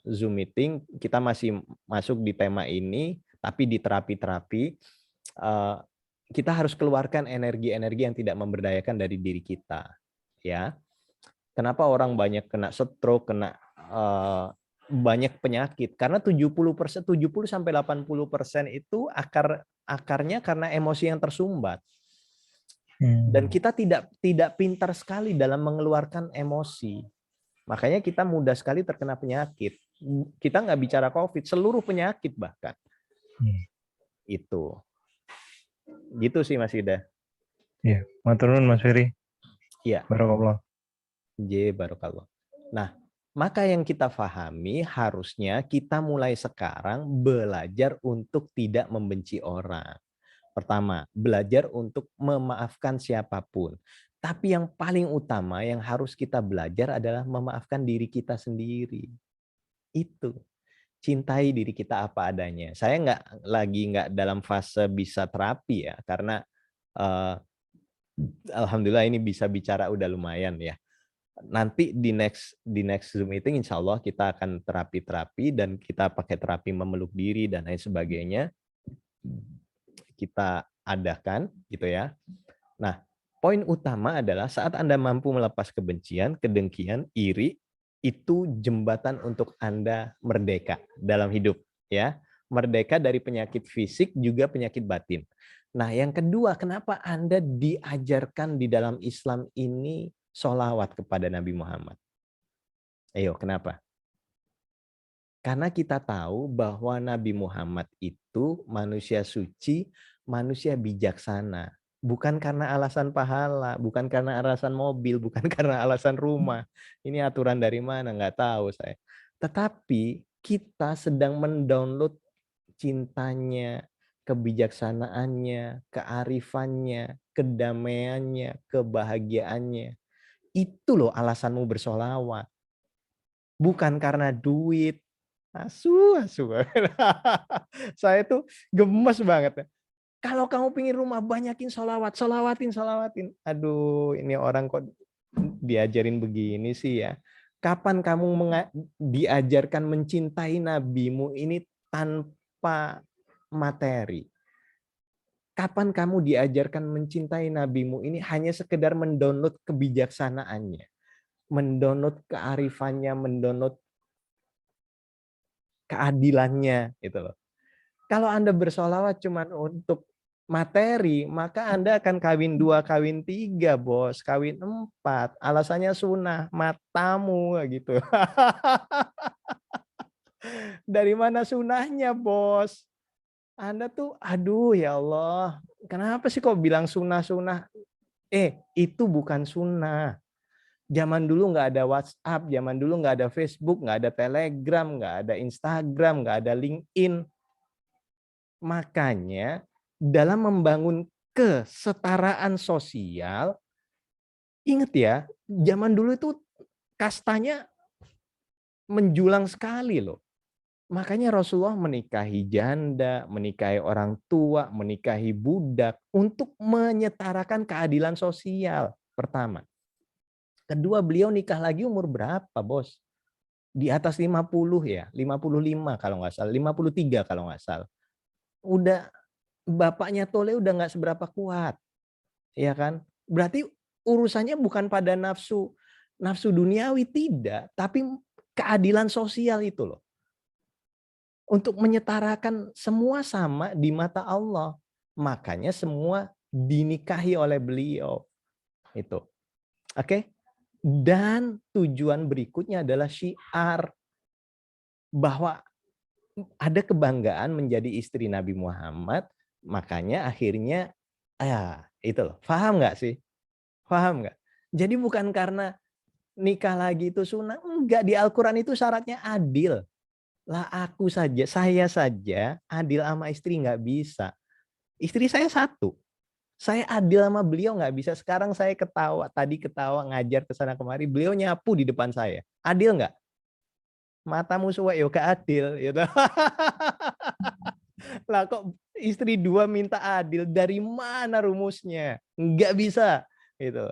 Zoom meeting kita masih masuk di tema ini, tapi di terapi kita harus keluarkan energi-energi yang tidak memberdayakan dari diri kita, ya. Kenapa orang banyak kena stroke, kena banyak penyakit karena 70% 70 sampai 80% itu akarnya karena emosi yang tersumbat. Dan kita tidak pintar sekali dalam mengeluarkan emosi. Makanya kita mudah sekali terkena penyakit. Kita nggak bicara COVID, seluruh penyakit bahkan. Itu. Gitu sih Mas Ida. Iya, matur nuwun Mas Ferry. Iya. Barakallah. Barakallah. Nah, maka yang kita pahami harusnya kita mulai sekarang belajar untuk tidak membenci orang. Pertama, belajar untuk memaafkan siapapun. Tapi yang paling utama yang harus kita belajar adalah memaafkan diri kita sendiri. Itu. Cintai diri kita apa adanya. Saya nggak dalam fase bisa terapi ya, karena alhamdulillah ini bisa bicara udah lumayan ya. Nanti di next Zoom meeting insya Allah kita akan terapi dan kita pakai terapi memeluk diri dan lain sebagainya. Kita adakan gitu ya. Nah, poin utama adalah saat Anda mampu melepas kebencian, kedengkian, iri, itu jembatan untuk Anda merdeka dalam hidup ya. Merdeka dari penyakit fisik juga penyakit batin. Nah, yang kedua, kenapa Anda diajarkan di dalam Islam ini sholawat kepada Nabi Muhammad? Ayo, kenapa? Karena kita tahu bahwa Nabi Muhammad itu manusia suci, manusia bijaksana. Bukan karena alasan pahala, bukan karena alasan mobil, bukan karena alasan rumah. Ini aturan dari mana? Nggak tahu saya. Tetapi kita sedang mendownload cintanya, kebijaksanaannya, kearifannya, kedamaiannya, kebahagiaannya. Itu loh alasanmu bersolawat. Bukan karena duit. Asu. Saya tuh gemes banget. Kalau kamu pingin rumah, banyakin sholawatin. Aduh, ini orang kok diajarin begini sih ya. Kapan kamu diajarkan mencintai nabimu ini tanpa materi? Kapan kamu diajarkan mencintai nabimu ini hanya sekedar mendownload kebijaksanaannya, mendownload kearifannya, mendownload keadilannya gitu loh. Kalau Anda bersolawat cuma untuk materi, maka Anda akan kawin 2, kawin 3, bos, kawin 4. Alasannya sunnah, matamu gitu. Dari mana sunnahnya, bos? Anda tuh, aduh ya Allah, kenapa sih kok bilang sunnah? Itu bukan sunnah. Zaman dulu nggak ada WhatsApp, zaman dulu nggak ada Facebook, nggak ada Telegram, nggak ada Instagram, nggak ada LinkedIn. Makanya dalam membangun kesetaraan sosial, ingat ya, zaman dulu itu kastanya menjulang sekali loh. Makanya Rasulullah menikahi janda, menikahi orang tua, menikahi budak untuk menyetarakan keadilan sosial. Pertama. Kedua, beliau nikah lagi umur berapa, bos? Di atas 50 ya, 55 kalau nggak salah, 53 kalau nggak salah. Udah bapaknya Tole udah nggak seberapa kuat. Ya kan? Berarti urusannya bukan pada nafsu duniawi, tidak, tapi keadilan sosial itu loh. Untuk menyetarakan semua sama di mata Allah. Makanya semua dinikahi oleh beliau. Itu. Oke? Dan tujuan berikutnya adalah syiar bahwa ada kebanggaan menjadi istri Nabi Muhammad, makanya akhirnya itu loh. Paham nggak sih? Paham nggak? Jadi bukan karena nikah lagi itu sunnah, enggak, di Al-Quran itu syaratnya adil. Lah saya saja adil sama istri nggak bisa. Istri saya satu. Saya adil sama beliau nggak bisa. Sekarang saya ketawa ngajar ke sana kemari, beliau nyapu di depan saya. Adil nggak? Matamu suwe yo gak adil gitu. Lah kok istri 2 minta adil, dari mana rumusnya? Nggak bisa gitu.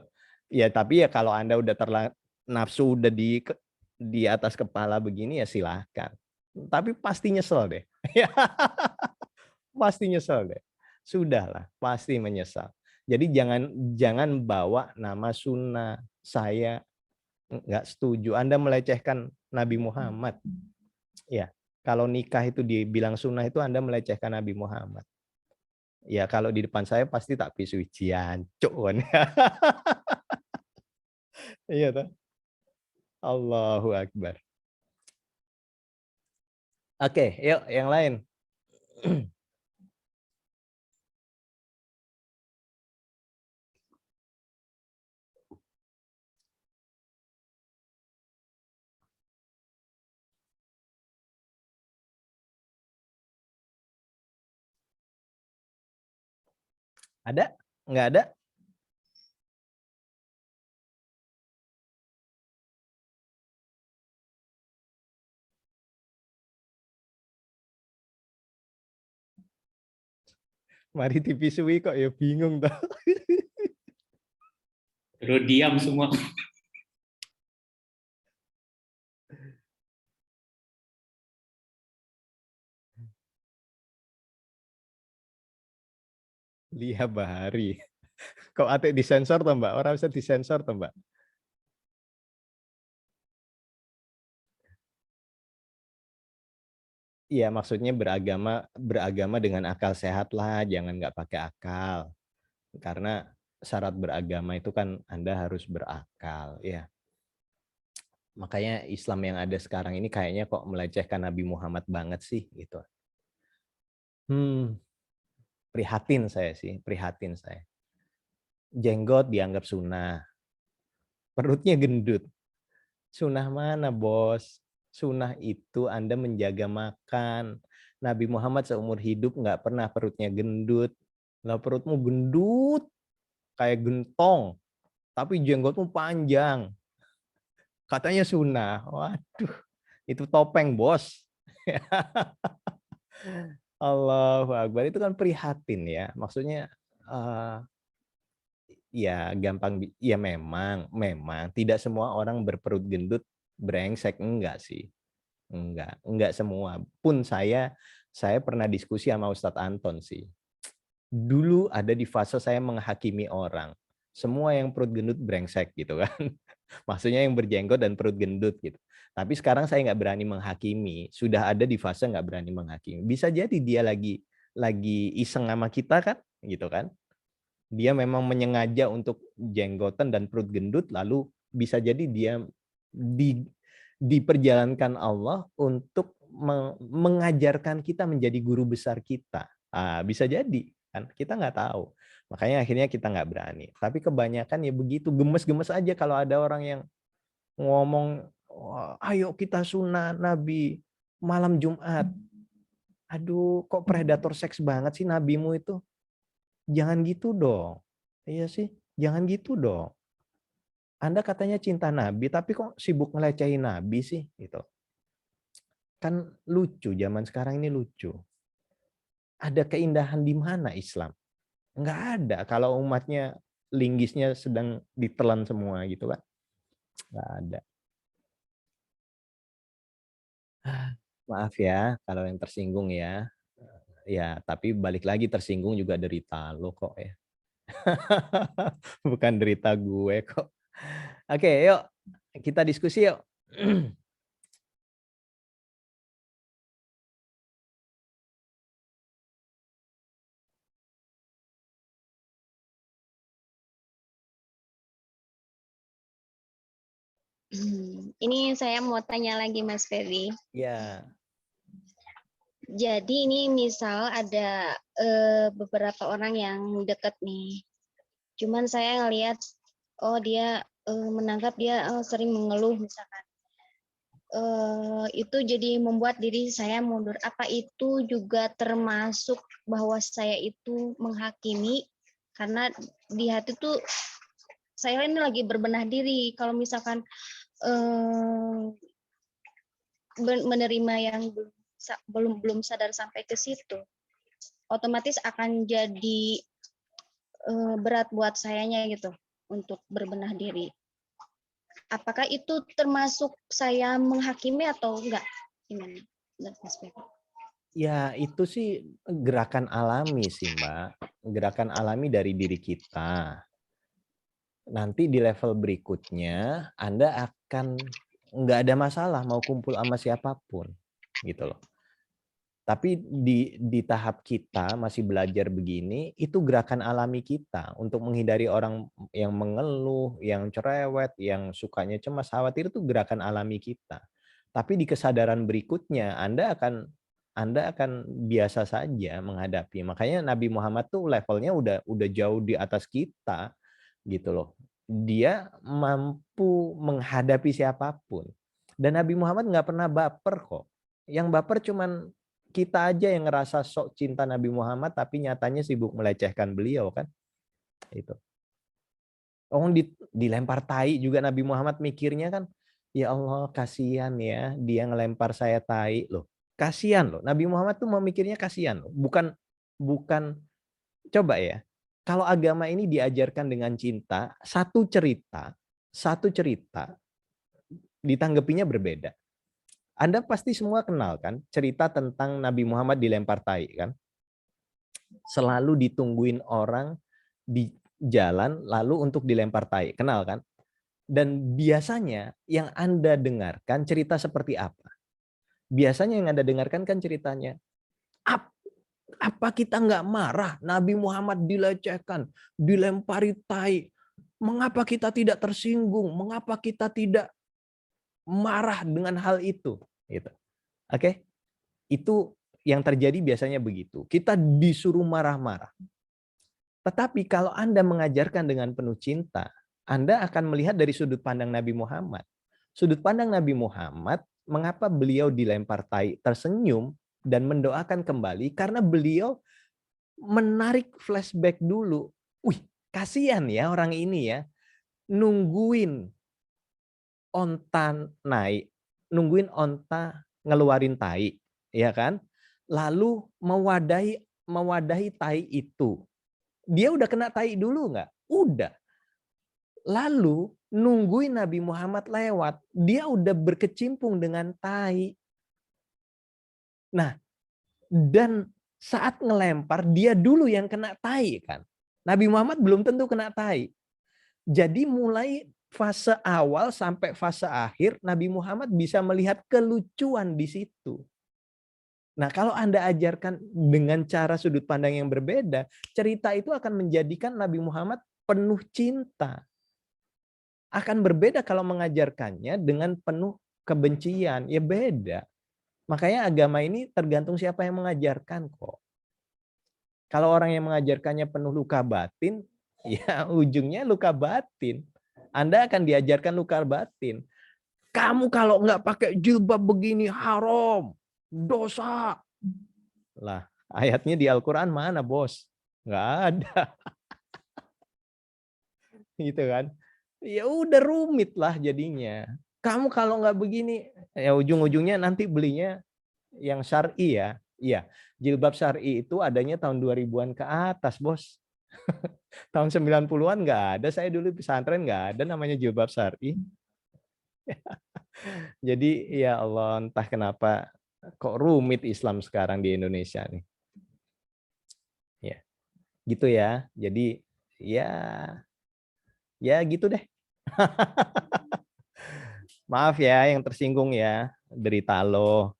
Ya tapi ya kalau Anda udah nafsu udah di atas kepala begini ya silahkan. Tapi pasti nyesel deh. Pasti nyesel deh. Sudahlah, pasti menyesal. Jadi jangan bawa nama sunnah saya Nggak setuju. Anda melecehkan Nabi Muhammad. Ya, kalau nikah itu dibilang sunnah itu Anda melecehkan Nabi Muhammad. Ya, kalau di depan saya pasti tak pisu ujian. Cuan. Iya toh. Allahu Akbar. Oke, yuk yang lain. Ada? Nggak ada? Mari dipisui kok ya bingung toh. Terus diam semua. Lia Bahari. Kok atik disensor toh Mbak? Orang bisa disensor toh Mbak? Iya, maksudnya beragama dengan akal sehat lah, jangan nggak pakai akal. Karena syarat beragama itu kan Anda harus berakal, ya. Makanya Islam yang ada sekarang ini kayaknya kok melecehkan Nabi Muhammad banget sih, gitu. Prihatin saya sih, prihatin saya. Jenggot dianggap sunnah, perutnya gendut. Sunnah mana, bos? Sunnah itu Anda menjaga makan. Nabi Muhammad seumur hidup nggak pernah perutnya gendut. Lah perutmu gendut kayak gentong, tapi jenggotmu panjang. Katanya sunnah. Waduh, itu topeng, bos. Allahu Akbar, itu kan prihatin ya. Maksudnya ya gampang, ya memang tidak semua orang berperut gendut brengsek, enggak sih. Enggak semua. Pun saya pernah diskusi sama Ustadz Anton sih. Dulu ada di fase saya menghakimi orang. Semua yang perut gendut brengsek gitu kan. Maksudnya yang berjenggot dan perut gendut gitu. Tapi sekarang saya nggak berani menghakimi. Sudah ada di fase nggak berani menghakimi. Bisa jadi dia lagi iseng sama kita kan, gitu kan. Dia memang menyengaja untuk jenggotan dan perut gendut, lalu bisa jadi dia diperjalankan Allah untuk mengajarkan kita menjadi guru besar kita. Bisa jadi kan, kita nggak tahu. Makanya akhirnya kita nggak berani. Tapi kebanyakan ya begitu, gemes-gemes aja kalau ada orang yang ngomong, ayo kita sunat Nabi malam Jumat. Aduh, kok predator seks banget sih nabimu itu? Jangan gitu dong. Iya sih, jangan gitu dong. Anda katanya cinta Nabi, tapi kok sibuk ngelecehin Nabi sih? Gitu. Kan lucu, zaman sekarang ini lucu. Ada keindahan di mana Islam? Nggak ada. Kalau umatnya linggisnya sedang ditelan semua gitu kan. Nggak ada. Maaf ya kalau yang tersinggung ya. Ya, tapi balik lagi tersinggung juga derita lo kok ya. Bukan derita gue kok. Oke, yuk kita diskusi yuk. Ini saya mau tanya lagi Mas Ferry. Ya. Jadi ini misal ada beberapa orang yang dekat nih. Cuman saya ngelihat, oh dia menangkap dia sering mengeluh misalkan. Itu jadi membuat diri saya mundur. Apa itu juga termasuk bahwa saya itu menghakimi? Karena di hati tuh saya ini lagi berbenah diri. Kalau misalkan menerima yang belum sadar sampai ke situ, otomatis akan jadi berat buat sayanya gitu untuk berbenah diri. Apakah itu termasuk saya menghakimi atau enggak? Gimana? Ya itu sih gerakan alami sih Mbak. Gerakan alami dari diri kita. nanti di level berikutnya Anda akan nggak ada masalah mau kumpul sama siapapun, gitu loh. Tapi di tahap kita masih belajar begini, itu gerakan alami kita untuk menghindari orang yang mengeluh, yang cerewet, yang sukanya cemas, khawatir, itu gerakan alami kita. Tapi di kesadaran berikutnya Anda akan biasa saja menghadapi. Makanya Nabi Muhammad tuh levelnya udah jauh di atas kita, gitu loh. Dia mampu menghadapi siapapun. Dan Nabi Muhammad nggak pernah baper kok. Yang baper cuman kita aja yang ngerasa sok cinta Nabi Muhammad tapi nyatanya sibuk melecehkan beliau kan. Itu. Dilempar tai juga Nabi Muhammad mikirnya kan, ya Allah kasihan ya dia ngelempar saya tai loh. Kasihan loh. Nabi Muhammad tuh memikirnya kasihan loh. Bukan coba ya. Kalau agama ini diajarkan dengan cinta, satu cerita ditanggapinya berbeda. Anda pasti semua kenal kan cerita tentang Nabi Muhammad dilempar tai kan. Selalu ditungguin orang di jalan lalu untuk dilempar tai. Kenal kan? Dan biasanya yang Anda dengarkan cerita seperti apa? Biasanya yang Anda dengarkan kan ceritanya, apa kita nggak marah Nabi Muhammad dilecehkan, dilempari tai? Mengapa kita tidak tersinggung? Mengapa kita tidak marah dengan hal itu? Gitu. Oke? Itu yang terjadi biasanya begitu. Kita disuruh marah-marah. Tetapi kalau Anda mengajarkan dengan penuh cinta, Anda akan melihat dari sudut pandang Nabi Muhammad. Sudut pandang Nabi Muhammad, mengapa beliau dilempar tai tersenyum dan mendoakan kembali? Karena beliau menarik flashback dulu. Wih, kasihan ya orang ini ya. Nungguin onta naik, nungguin onta ngeluarin tai, ya kan? Lalu mewadahi tai itu. Dia udah kena tai dulu nggak? Udah. Lalu nungguin Nabi Muhammad lewat, dia udah berkecimpung dengan tai. Nah, dan saat ngelempar dia dulu yang kena tai kan. Nabi Muhammad belum tentu kena tai. Jadi mulai fase awal sampai fase akhir Nabi Muhammad bisa melihat kelucuan di situ. Nah, kalau Anda ajarkan dengan cara sudut pandang yang berbeda, cerita itu akan menjadikan Nabi Muhammad penuh cinta. Akan berbeda kalau mengajarkannya dengan penuh kebencian, ya beda. Makanya agama ini tergantung siapa yang mengajarkan kok. Kalau orang yang mengajarkannya penuh luka batin, ya ujungnya luka batin. Anda akan diajarkan luka batin. Kamu kalau nggak pakai jilbab begini haram, dosa. Lah, ayatnya di Al-Quran mana, bos? Nggak ada. Gitu kan. Ya udah rumit lah jadinya. Kamu kalau nggak begini, ya ujung-ujungnya nanti belinya yang syar'i ya. Iya, jilbab syar'i itu adanya tahun 2000-an ke atas, bos. Tahun 90-an nggak ada, saya dulu pesantren nggak ada namanya jilbab syar'i. Jadi ya Allah, entah kenapa kok rumit Islam sekarang di Indonesia nih. Ya, gitu ya. Jadi ya gitu deh. Maaf ya yang tersinggung ya, derita lo.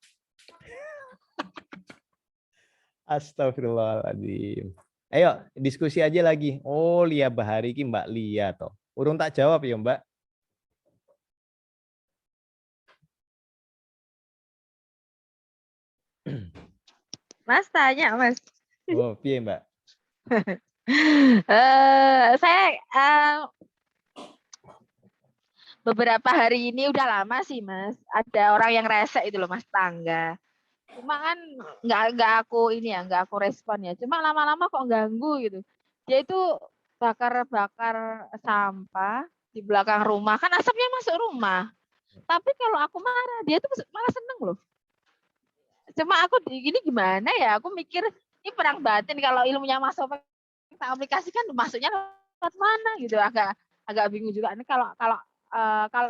Astagfirullahaladzim. Ayo diskusi aja lagi. Oh, Lia Bahari ki Mbak Lia toh. Urung tak jawab ya Mbak. Mas tanya Mas. Oh, piye Mbak? Saya beberapa hari ini udah lama sih Mas. Ada orang yang rese itu loh Mas, tangga. Cuma kan nggak aku ini ya, nggak aku respon ya. Cuma lama-lama kok ganggu gitu. Dia itu bakar-bakar sampah di belakang rumah, kan asapnya masuk rumah. Tapi kalau aku marah, dia tuh malah seneng loh. Cuma aku gini gimana ya? Aku mikir ini perang batin, kalau ilmunya Mas Openg kita aplikasikan masuknya lewat mana gitu. Agak bingung juga. Ini kalau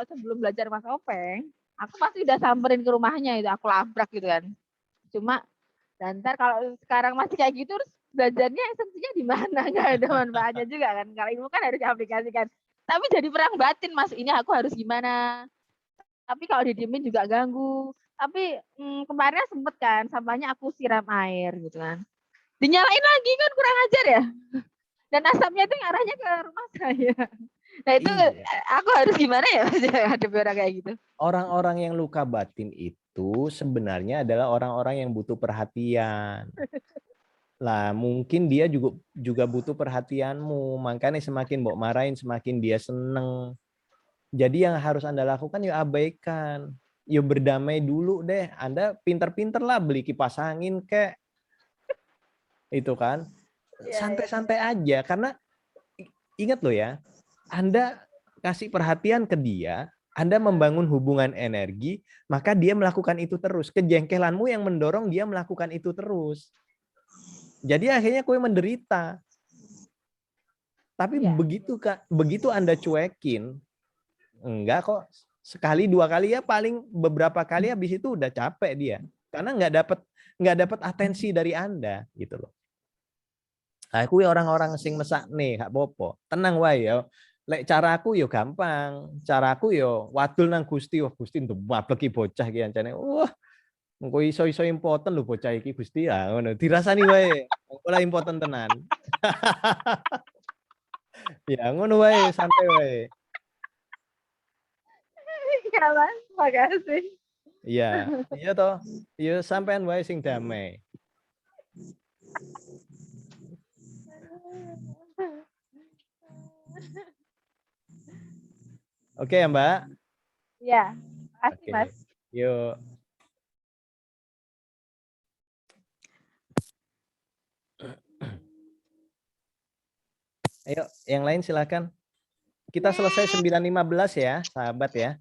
sebelum belajar Mas Openg, aku pasti udah samperin ke rumahnya itu, aku labrak gitu kan. Cuma dan ntar kalau sekarang masih kayak gitu, terus belajarnya esensinya di mana? Nggak ada manfaatnya juga kan. Kalau ilmu kan harus diaplikasikan. Tapi jadi perang batin, Mas. Ini aku harus gimana? Tapi kalau didiemin juga ganggu. Tapi kemarin sempet kan, sampahnya aku siram air gitu kan. Dinyalain lagi kan, kurang ajar ya. Dan asapnya itu ngarahnya ke rumah saya. Nah itu Iya. aku harus gimana ya Mas ada orang kayak gitu. Orang-orang yang luka batin itu sebenarnya adalah orang-orang yang butuh perhatian. Lah mungkin dia juga butuh perhatianmu, makanya semakin mbok marahin semakin dia seneng. Jadi yang harus Anda lakukan ya abaikan. Ya berdamai dulu deh. Anda pinter-pinter lah beli kipas angin kek. Itu kan. Santai-santai aja. Karena ingat loh ya, Anda kasih perhatian ke dia, Anda membangun hubungan energi, maka dia melakukan itu terus. Kejengkelanmu yang mendorong dia melakukan itu terus. Jadi akhirnya kue menderita. Tapi begitu Anda cuekin, enggak kok, sekali dua kali ya, paling beberapa kali habis itu udah capek dia. Karena nggak dapat atensi dari Anda gitu loh. Aku orang-orang sing mesak nih, gak popo. Tenang wae ya. Lek caraku yo gampang. Caraku yo wadul nang Gusti, wah Gusti ndemabeki bocah iki ancane. Wah, engko iso-iso impoten lho bocah iki Gusti. Ah ngono, dirasani wae. Ora impoten tenan. Ya ngono wae, santai wae. Iya Mas, makasih. Iya, iya toh. Yo sampean wae sing damai. Oke ya, Mbak? Iya, makasih Oke. Mas. Yuk. Ayo, yang lain silakan. Kita selesai 9.15 ya, sahabat ya.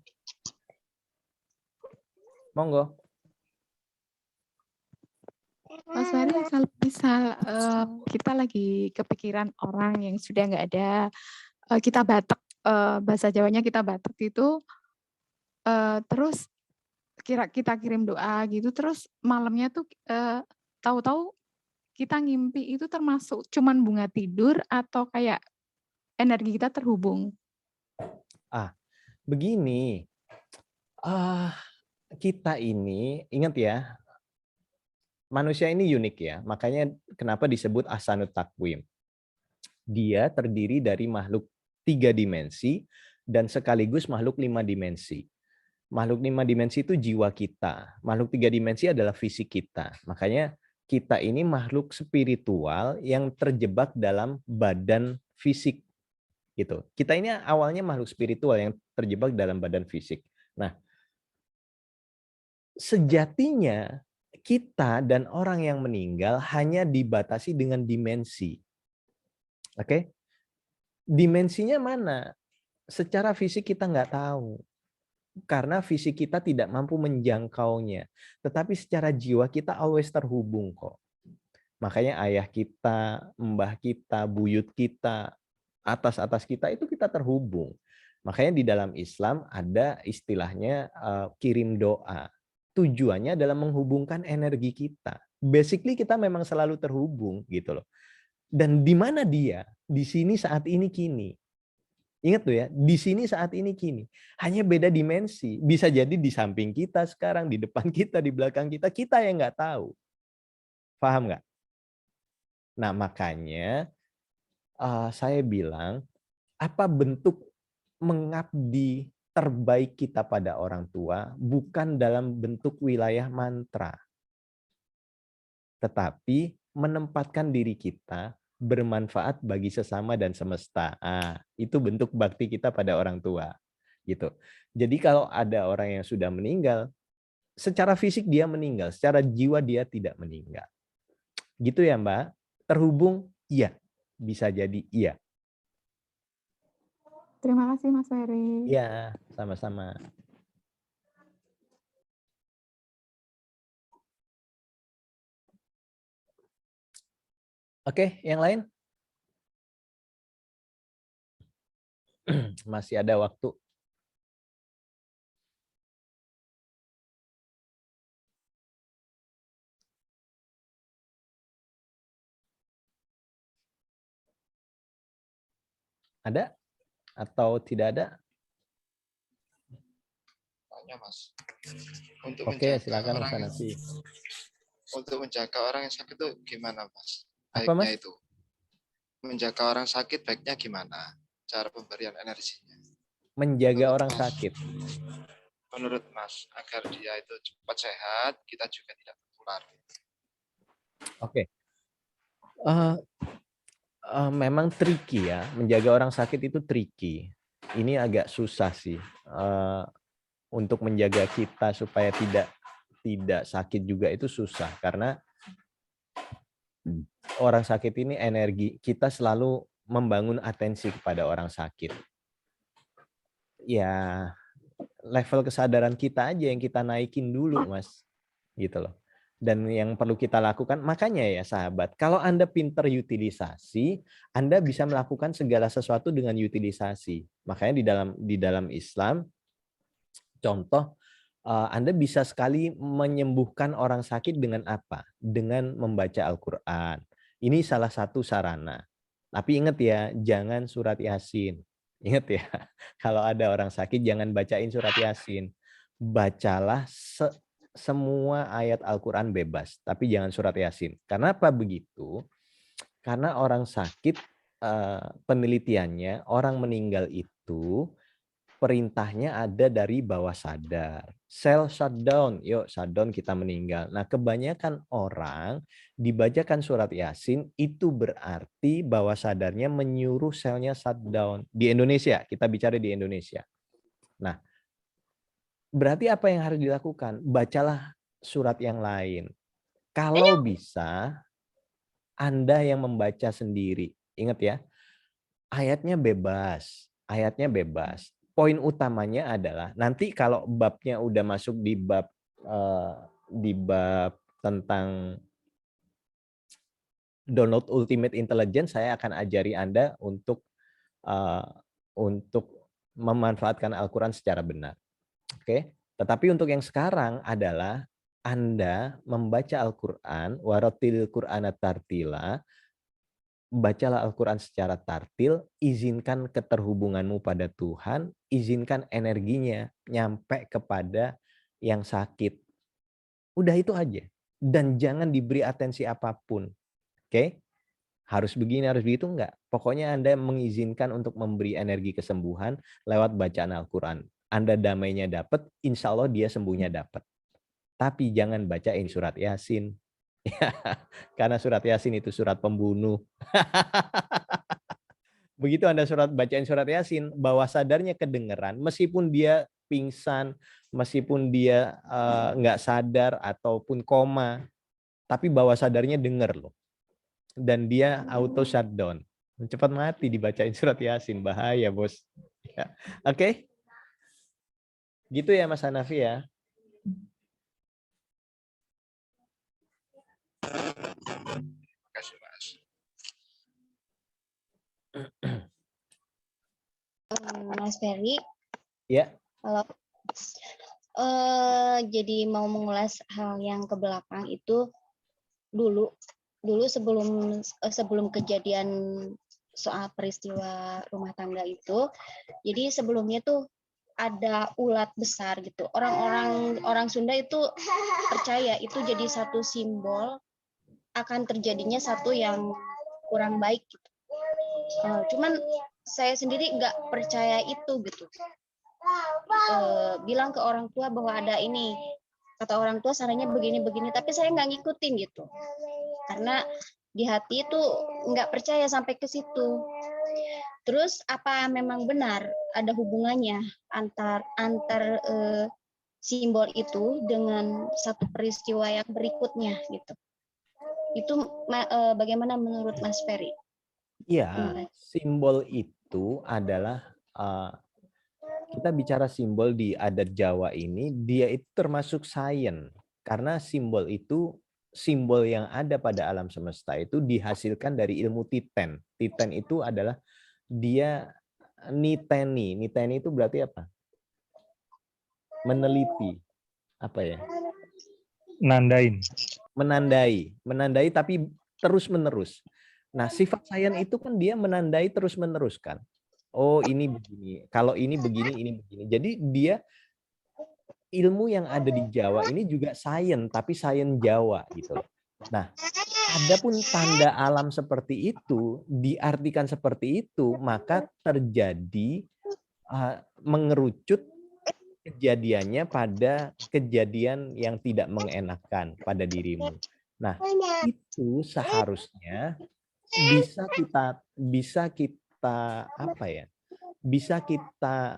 Monggo. Mas Ferry, kalau misal kita lagi kepikiran orang yang sudah nggak ada, kita Batak, bahasa Jawanya kita Batak itu, terus kita kirim doa gitu, terus malamnya tuh tahu-tahu kita ngimpi itu termasuk cuman bunga tidur atau kayak energi kita terhubung? Begini, kita ini ingat ya, manusia ini unik ya, makanya kenapa disebut ahsanut takwim. Dia terdiri dari makhluk 3 dimensi dan sekaligus makhluk 5 dimensi. Makhluk 5 dimensi itu jiwa kita, makhluk 3 dimensi adalah fisik kita. Makanya kita ini makhluk spiritual yang terjebak dalam badan fisik gitu. Kita ini awalnya makhluk spiritual yang terjebak dalam badan fisik. Nah, sejatinya kita dan orang yang meninggal hanya dibatasi dengan dimensi. Oke? Dimensinya mana? Secara fisik kita nggak tahu. Karena fisik kita tidak mampu menjangkaunya. Tetapi secara jiwa kita always terhubung kok. Makanya ayah kita, mbah kita, buyut kita, atas-atas kita itu kita terhubung. Makanya di dalam Islam ada istilahnya kirim doa. Tujuannya adalah menghubungkan energi kita. Basically kita memang selalu terhubung gitu loh. Dan di mana dia? Di sini saat ini kini. Ingat tuh ya, di sini saat ini kini. Hanya beda dimensi. Bisa jadi di samping kita sekarang, di depan kita, di belakang kita yang nggak tahu. Paham nggak? Nah makanya saya bilang, apa bentuk mengabdi terbaik kita pada orang tua bukan dalam bentuk wilayah mantra. Tetapi menempatkan diri kita bermanfaat bagi sesama dan semesta. Itu bentuk bakti kita pada orang tua. Gitu. Jadi kalau ada orang yang sudah meninggal, secara fisik dia meninggal, secara jiwa dia tidak meninggal. Gitu ya Mbak? Terhubung? Iya. Bisa jadi iya. Terima kasih Mas Ferry. Iya, sama-sama. Oke, yang lain? Masih ada waktu. Ada? Atau tidak ada? Tanya Mas. Untuk Oke, menjaga silakan orang Mas Hanafi. untuk menjaga orang yang sakit itu gimana Mas? Apa Baiknya Mas? itu. Menjaga orang sakit baiknya gimana? Cara pemberian energinya. Menjaga Menurut orang Mas. sakit. Menurut Mas, agar dia itu cepat sehat, kita juga tidak tertular. Oke. Memang tricky ya, menjaga orang sakit itu tricky. Ini agak susah sih untuk menjaga kita supaya tidak sakit juga itu susah karena orang sakit ini energi kita selalu membangun atensi kepada orang sakit. Ya level kesadaran kita aja yang kita naikin dulu Mas, gitu loh. Dan yang perlu kita lakukan, makanya ya sahabat, kalau Anda pinter utilisasi, Anda bisa melakukan segala sesuatu dengan utilisasi. Makanya di dalam Islam, contoh, Anda bisa sekali menyembuhkan orang sakit dengan apa? Dengan membaca Al-Quran. Ini salah satu sarana. Tapi ingat ya, jangan surat Yasin. Ingat ya, kalau ada orang sakit, jangan bacain surat Yasin. Bacalah semua ayat Al-Quran bebas, tapi jangan surat Yasin. Kenapa begitu? Karena orang sakit, penelitiannya, orang meninggal itu perintahnya ada dari bawah sadar. Sel shutdown, yuk shutdown kita meninggal. Nah kebanyakan orang dibacakan surat Yasin itu berarti bawah sadarnya menyuruh selnya shutdown. Di Indonesia, kita bicara di Indonesia. Nah, berarti apa yang harus dilakukan? Bacalah surat yang lain. Kalau bisa, Anda yang membaca sendiri. Ingat ya, ayatnya bebas. Ayatnya bebas. Poin utamanya adalah, nanti kalau babnya udah masuk di bab tentang download Ultimate Intelligence, saya akan ajari Anda untuk memanfaatkan Al-Quran secara benar. Oke, tetapi untuk yang sekarang adalah Anda membaca Al-Quran, waratil Qur'ana tartila, bacalah Al-Quran secara tartil, izinkan keterhubunganmu pada Tuhan, izinkan energinya nyampe kepada yang sakit. Udah itu aja. Dan jangan diberi atensi apapun. Oke? Harus begini, harus begitu, enggak. Pokoknya Anda mengizinkan untuk memberi energi kesembuhan lewat bacaan Al-Quran. Anda damainya dapat, insya Allah dia sembuhnya dapat. Tapi jangan bacain surat Yasin. Karena surat Yasin itu surat pembunuh. Begitu Anda bacain surat Yasin, bawah sadarnya kedengeran, meskipun dia pingsan, meskipun dia nggak sadar ataupun koma, tapi bawah sadarnya denger loh. Dan dia auto shutdown. Cepat mati dibacain surat Yasin, bahaya bos. Ya. Oke? Gitu ya Mas Hanafi ya. Terima kasih Mas. Mas Ferry, Ya. kalau jadi mau mengulas hal yang ke belakang itu dulu sebelum kejadian soal peristiwa rumah tangga itu, jadi sebelumnya tuh ada ulat besar gitu. Orang Sunda itu percaya itu jadi satu simbol akan terjadinya satu yang kurang baik gitu. Cuman saya sendiri nggak percaya itu gitu. Bilang ke orang tua bahwa ada ini, kata orang tua sarannya begini-begini, tapi saya nggak ngikutin gitu. Karena di hati itu nggak percaya sampai ke situ. Terus apa memang benar ada hubungannya antar simbol itu dengan satu peristiwa yang berikutnya gitu? Itu bagaimana menurut Mas Ferry? Ya, simbol itu adalah kita bicara simbol di adat Jawa ini, dia itu termasuk sains. Karena simbol itu, simbol yang ada pada alam semesta itu dihasilkan dari ilmu titen. Titen itu adalah dia niteni. Niteni itu berarti apa? Meneliti. Apa ya? Nandain. Menandai tapi terus-menerus. Nah, sifat sains itu kan dia menandai terus-menerus kan. oh ini begini, kalau ini begini, ini begini. Jadi dia ilmu yang ada di Jawa ini juga sains, tapi sains Jawa gitu loh. Nah, adapun tanda alam seperti itu, diartikan seperti itu, maka terjadi mengerucut kejadiannya pada kejadian yang tidak mengenakan pada dirimu. Nah, itu seharusnya bisa kita apa ya? Bisa kita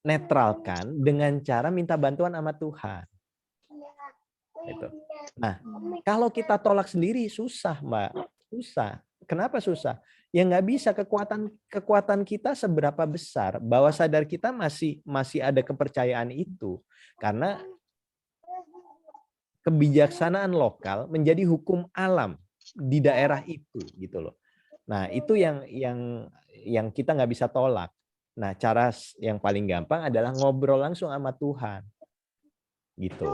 netralkan dengan cara minta bantuan sama Tuhan. Gitu. Nah, kalau kita tolak sendiri susah, Mbak. Susah. Kenapa susah? Ya nggak bisa, kekuatan kita seberapa besar, bawah sadar kita masih ada kepercayaan itu. Karena kebijaksanaan lokal menjadi hukum alam di daerah itu gitu loh. Nah, itu yang kita nggak bisa tolak. Nah, cara yang paling gampang adalah ngobrol langsung sama Tuhan. Gitu.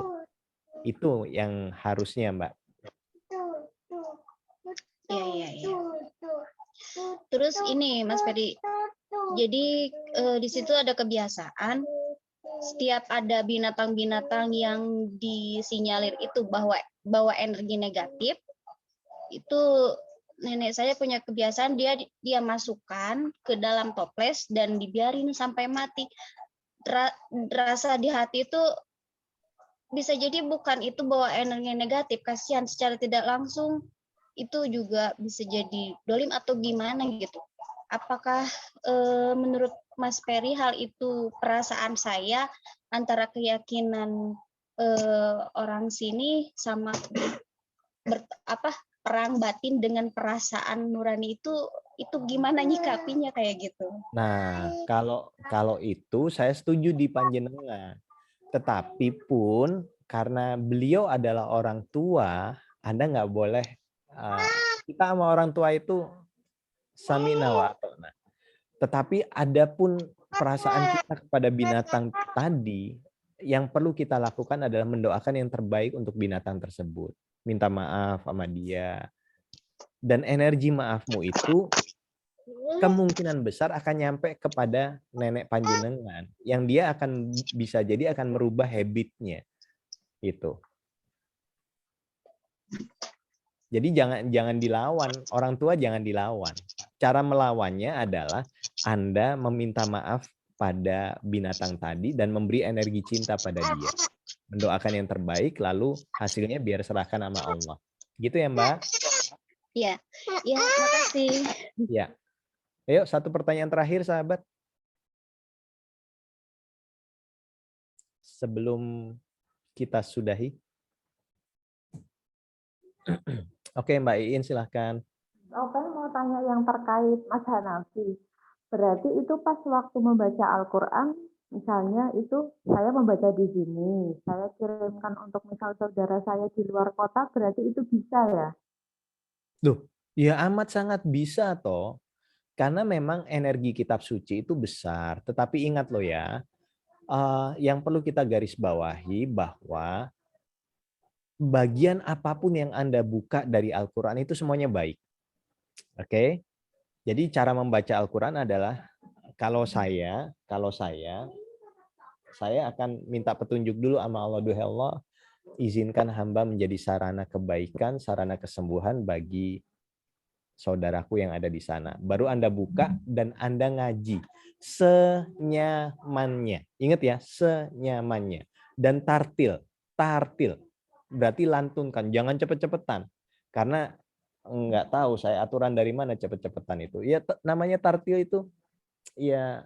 Itu yang harusnya, Mbak. Iya. Terus ini Mas Ferry, jadi di situ ada kebiasaan setiap ada binatang-binatang yang disinyalir itu bawa energi negatif, itu nenek saya punya kebiasaan dia masukkan ke dalam toples dan dibiarin sampai mati. Rasa di hati itu bisa jadi bukan itu bawa energi negatif, kasihan secara tidak langsung itu juga bisa jadi dolim atau gimana gitu. Apakah menurut Mas Ferry hal itu perasaan saya antara keyakinan orang sini sama perang batin dengan perasaan nurani itu gimana nyikapinya kayak gitu? Nah, kalau itu saya setuju di panjenengan. Tetapi pun karena beliau adalah orang tua, Anda nggak boleh kita sama orang tua itu sami'na wa ata'na. Tetapi adapun perasaan kita kepada binatang tadi, yang perlu kita lakukan adalah mendoakan yang terbaik untuk binatang tersebut. Minta maaf sama dia. Dan energi maafmu itu kemungkinan besar akan nyampe kepada nenek panjenengan. Yang dia akan bisa jadi akan merubah habitnya. Gitu. Jadi jangan dilawan, orang tua jangan dilawan. Cara melawannya adalah Anda meminta maaf pada binatang tadi dan memberi energi cinta pada dia. Mendoakan yang terbaik, lalu hasilnya biar serahkan sama Allah. Gitu ya, Mbak? Iya, makasih. Ya. Ayo, satu pertanyaan terakhir, sahabat. Sebelum kita sudahi. Oke, Mbak Iin silahkan. Oke, mau tanya yang terkait Mas Hanafi. Berarti itu pas waktu membaca Al-Quran, misalnya itu saya membaca di sini, saya kirimkan untuk misal saudara saya di luar kota, berarti itu bisa ya? Duh, ya amat sangat bisa toh. Karena memang energi kitab suci itu besar. Tetapi ingat loh ya, yang perlu kita garis bawahi bahwa bagian apapun yang Anda buka dari Al-Quran itu semuanya baik. Oke? Jadi cara membaca Al-Quran adalah kalau saya akan minta petunjuk dulu sama Allah. Duhai Allah, izinkan hamba menjadi sarana kebaikan, sarana kesembuhan bagi saudaraku yang ada di sana. Baru Anda buka dan Anda ngaji senyamannya. Ingat ya, senyamannya. Dan tartil. Berarti lantunkan, jangan cepet-cepetan. Karena nggak tahu saya aturan dari mana cepet-cepetan itu. Ya namanya tartil itu ya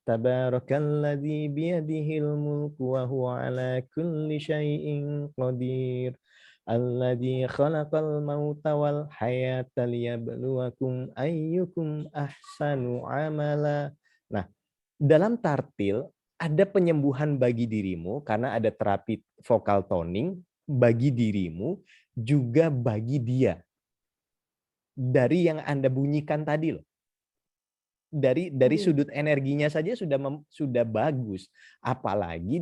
tabarakalladzi biyadihil mulku wa huwa ala kulli syai'in qadir. Alladzi khalaqal mauta wal hayata liyabluwakum ayyukum ahsanu amala. Nah, dalam tartil ada penyembuhan bagi dirimu karena ada terapi vokal toning bagi dirimu juga bagi dia. Dari yang Anda bunyikan tadi loh. Dari sudut energinya saja sudah bagus. Apalagi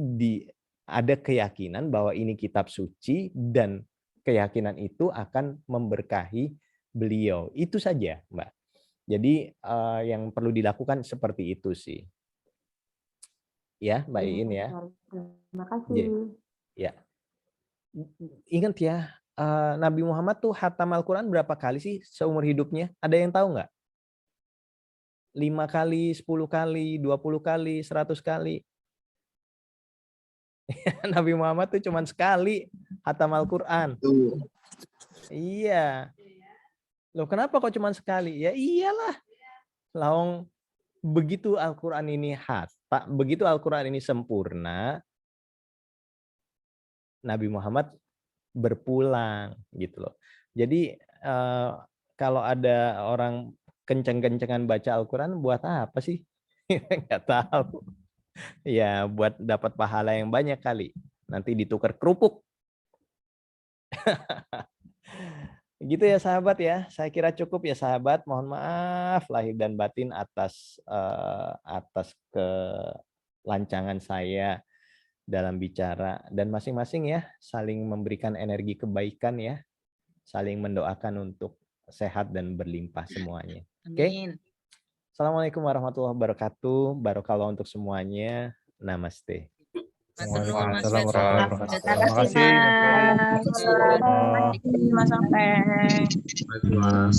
ada keyakinan bahwa ini kitab suci dan keyakinan itu akan memberkahi beliau. Itu saja, Mbak. Jadi yang perlu dilakukan seperti itu sih. Ya, Mbak Iya, Iin Mas ya. Farid. Terima kasih. Ya. Ingat ya, Nabi Muhammad tuh khatam Al-Quran berapa kali sih seumur hidupnya? Ada yang tahu nggak? 5 kali, 10 kali, 20 kali, 100 kali. Nabi Muhammad tuh cuma sekali khatam Al-Quran. Iya. Loh kenapa kok cuma sekali? Ya iyalah. Lawang begitu Al-Quran ini begitu Al-Quran ini sempurna, Nabi Muhammad berpulang gitu loh. Jadi kalau ada orang kenceng-kencengan baca Al-Quran buat apa sih? Nggak tahu. Ya buat dapat pahala yang banyak kali. Nanti ditukar kerupuk. Gitu ya sahabat ya. Saya kira cukup ya sahabat. Mohon maaf lahir dan batin atas kelancangan saya dalam bicara, dan masing-masing ya saling memberikan energi kebaikan ya. Saling mendoakan untuk sehat dan berlimpah semuanya. Oke. Assalamualaikum warahmatullahi wabarakatuh. Barokallah untuk semuanya. Namaste. Waalaikumsalam warahmatullahi wabarakatuh. Terima kasih, Mas Ferry. Mas Sampai. Mas.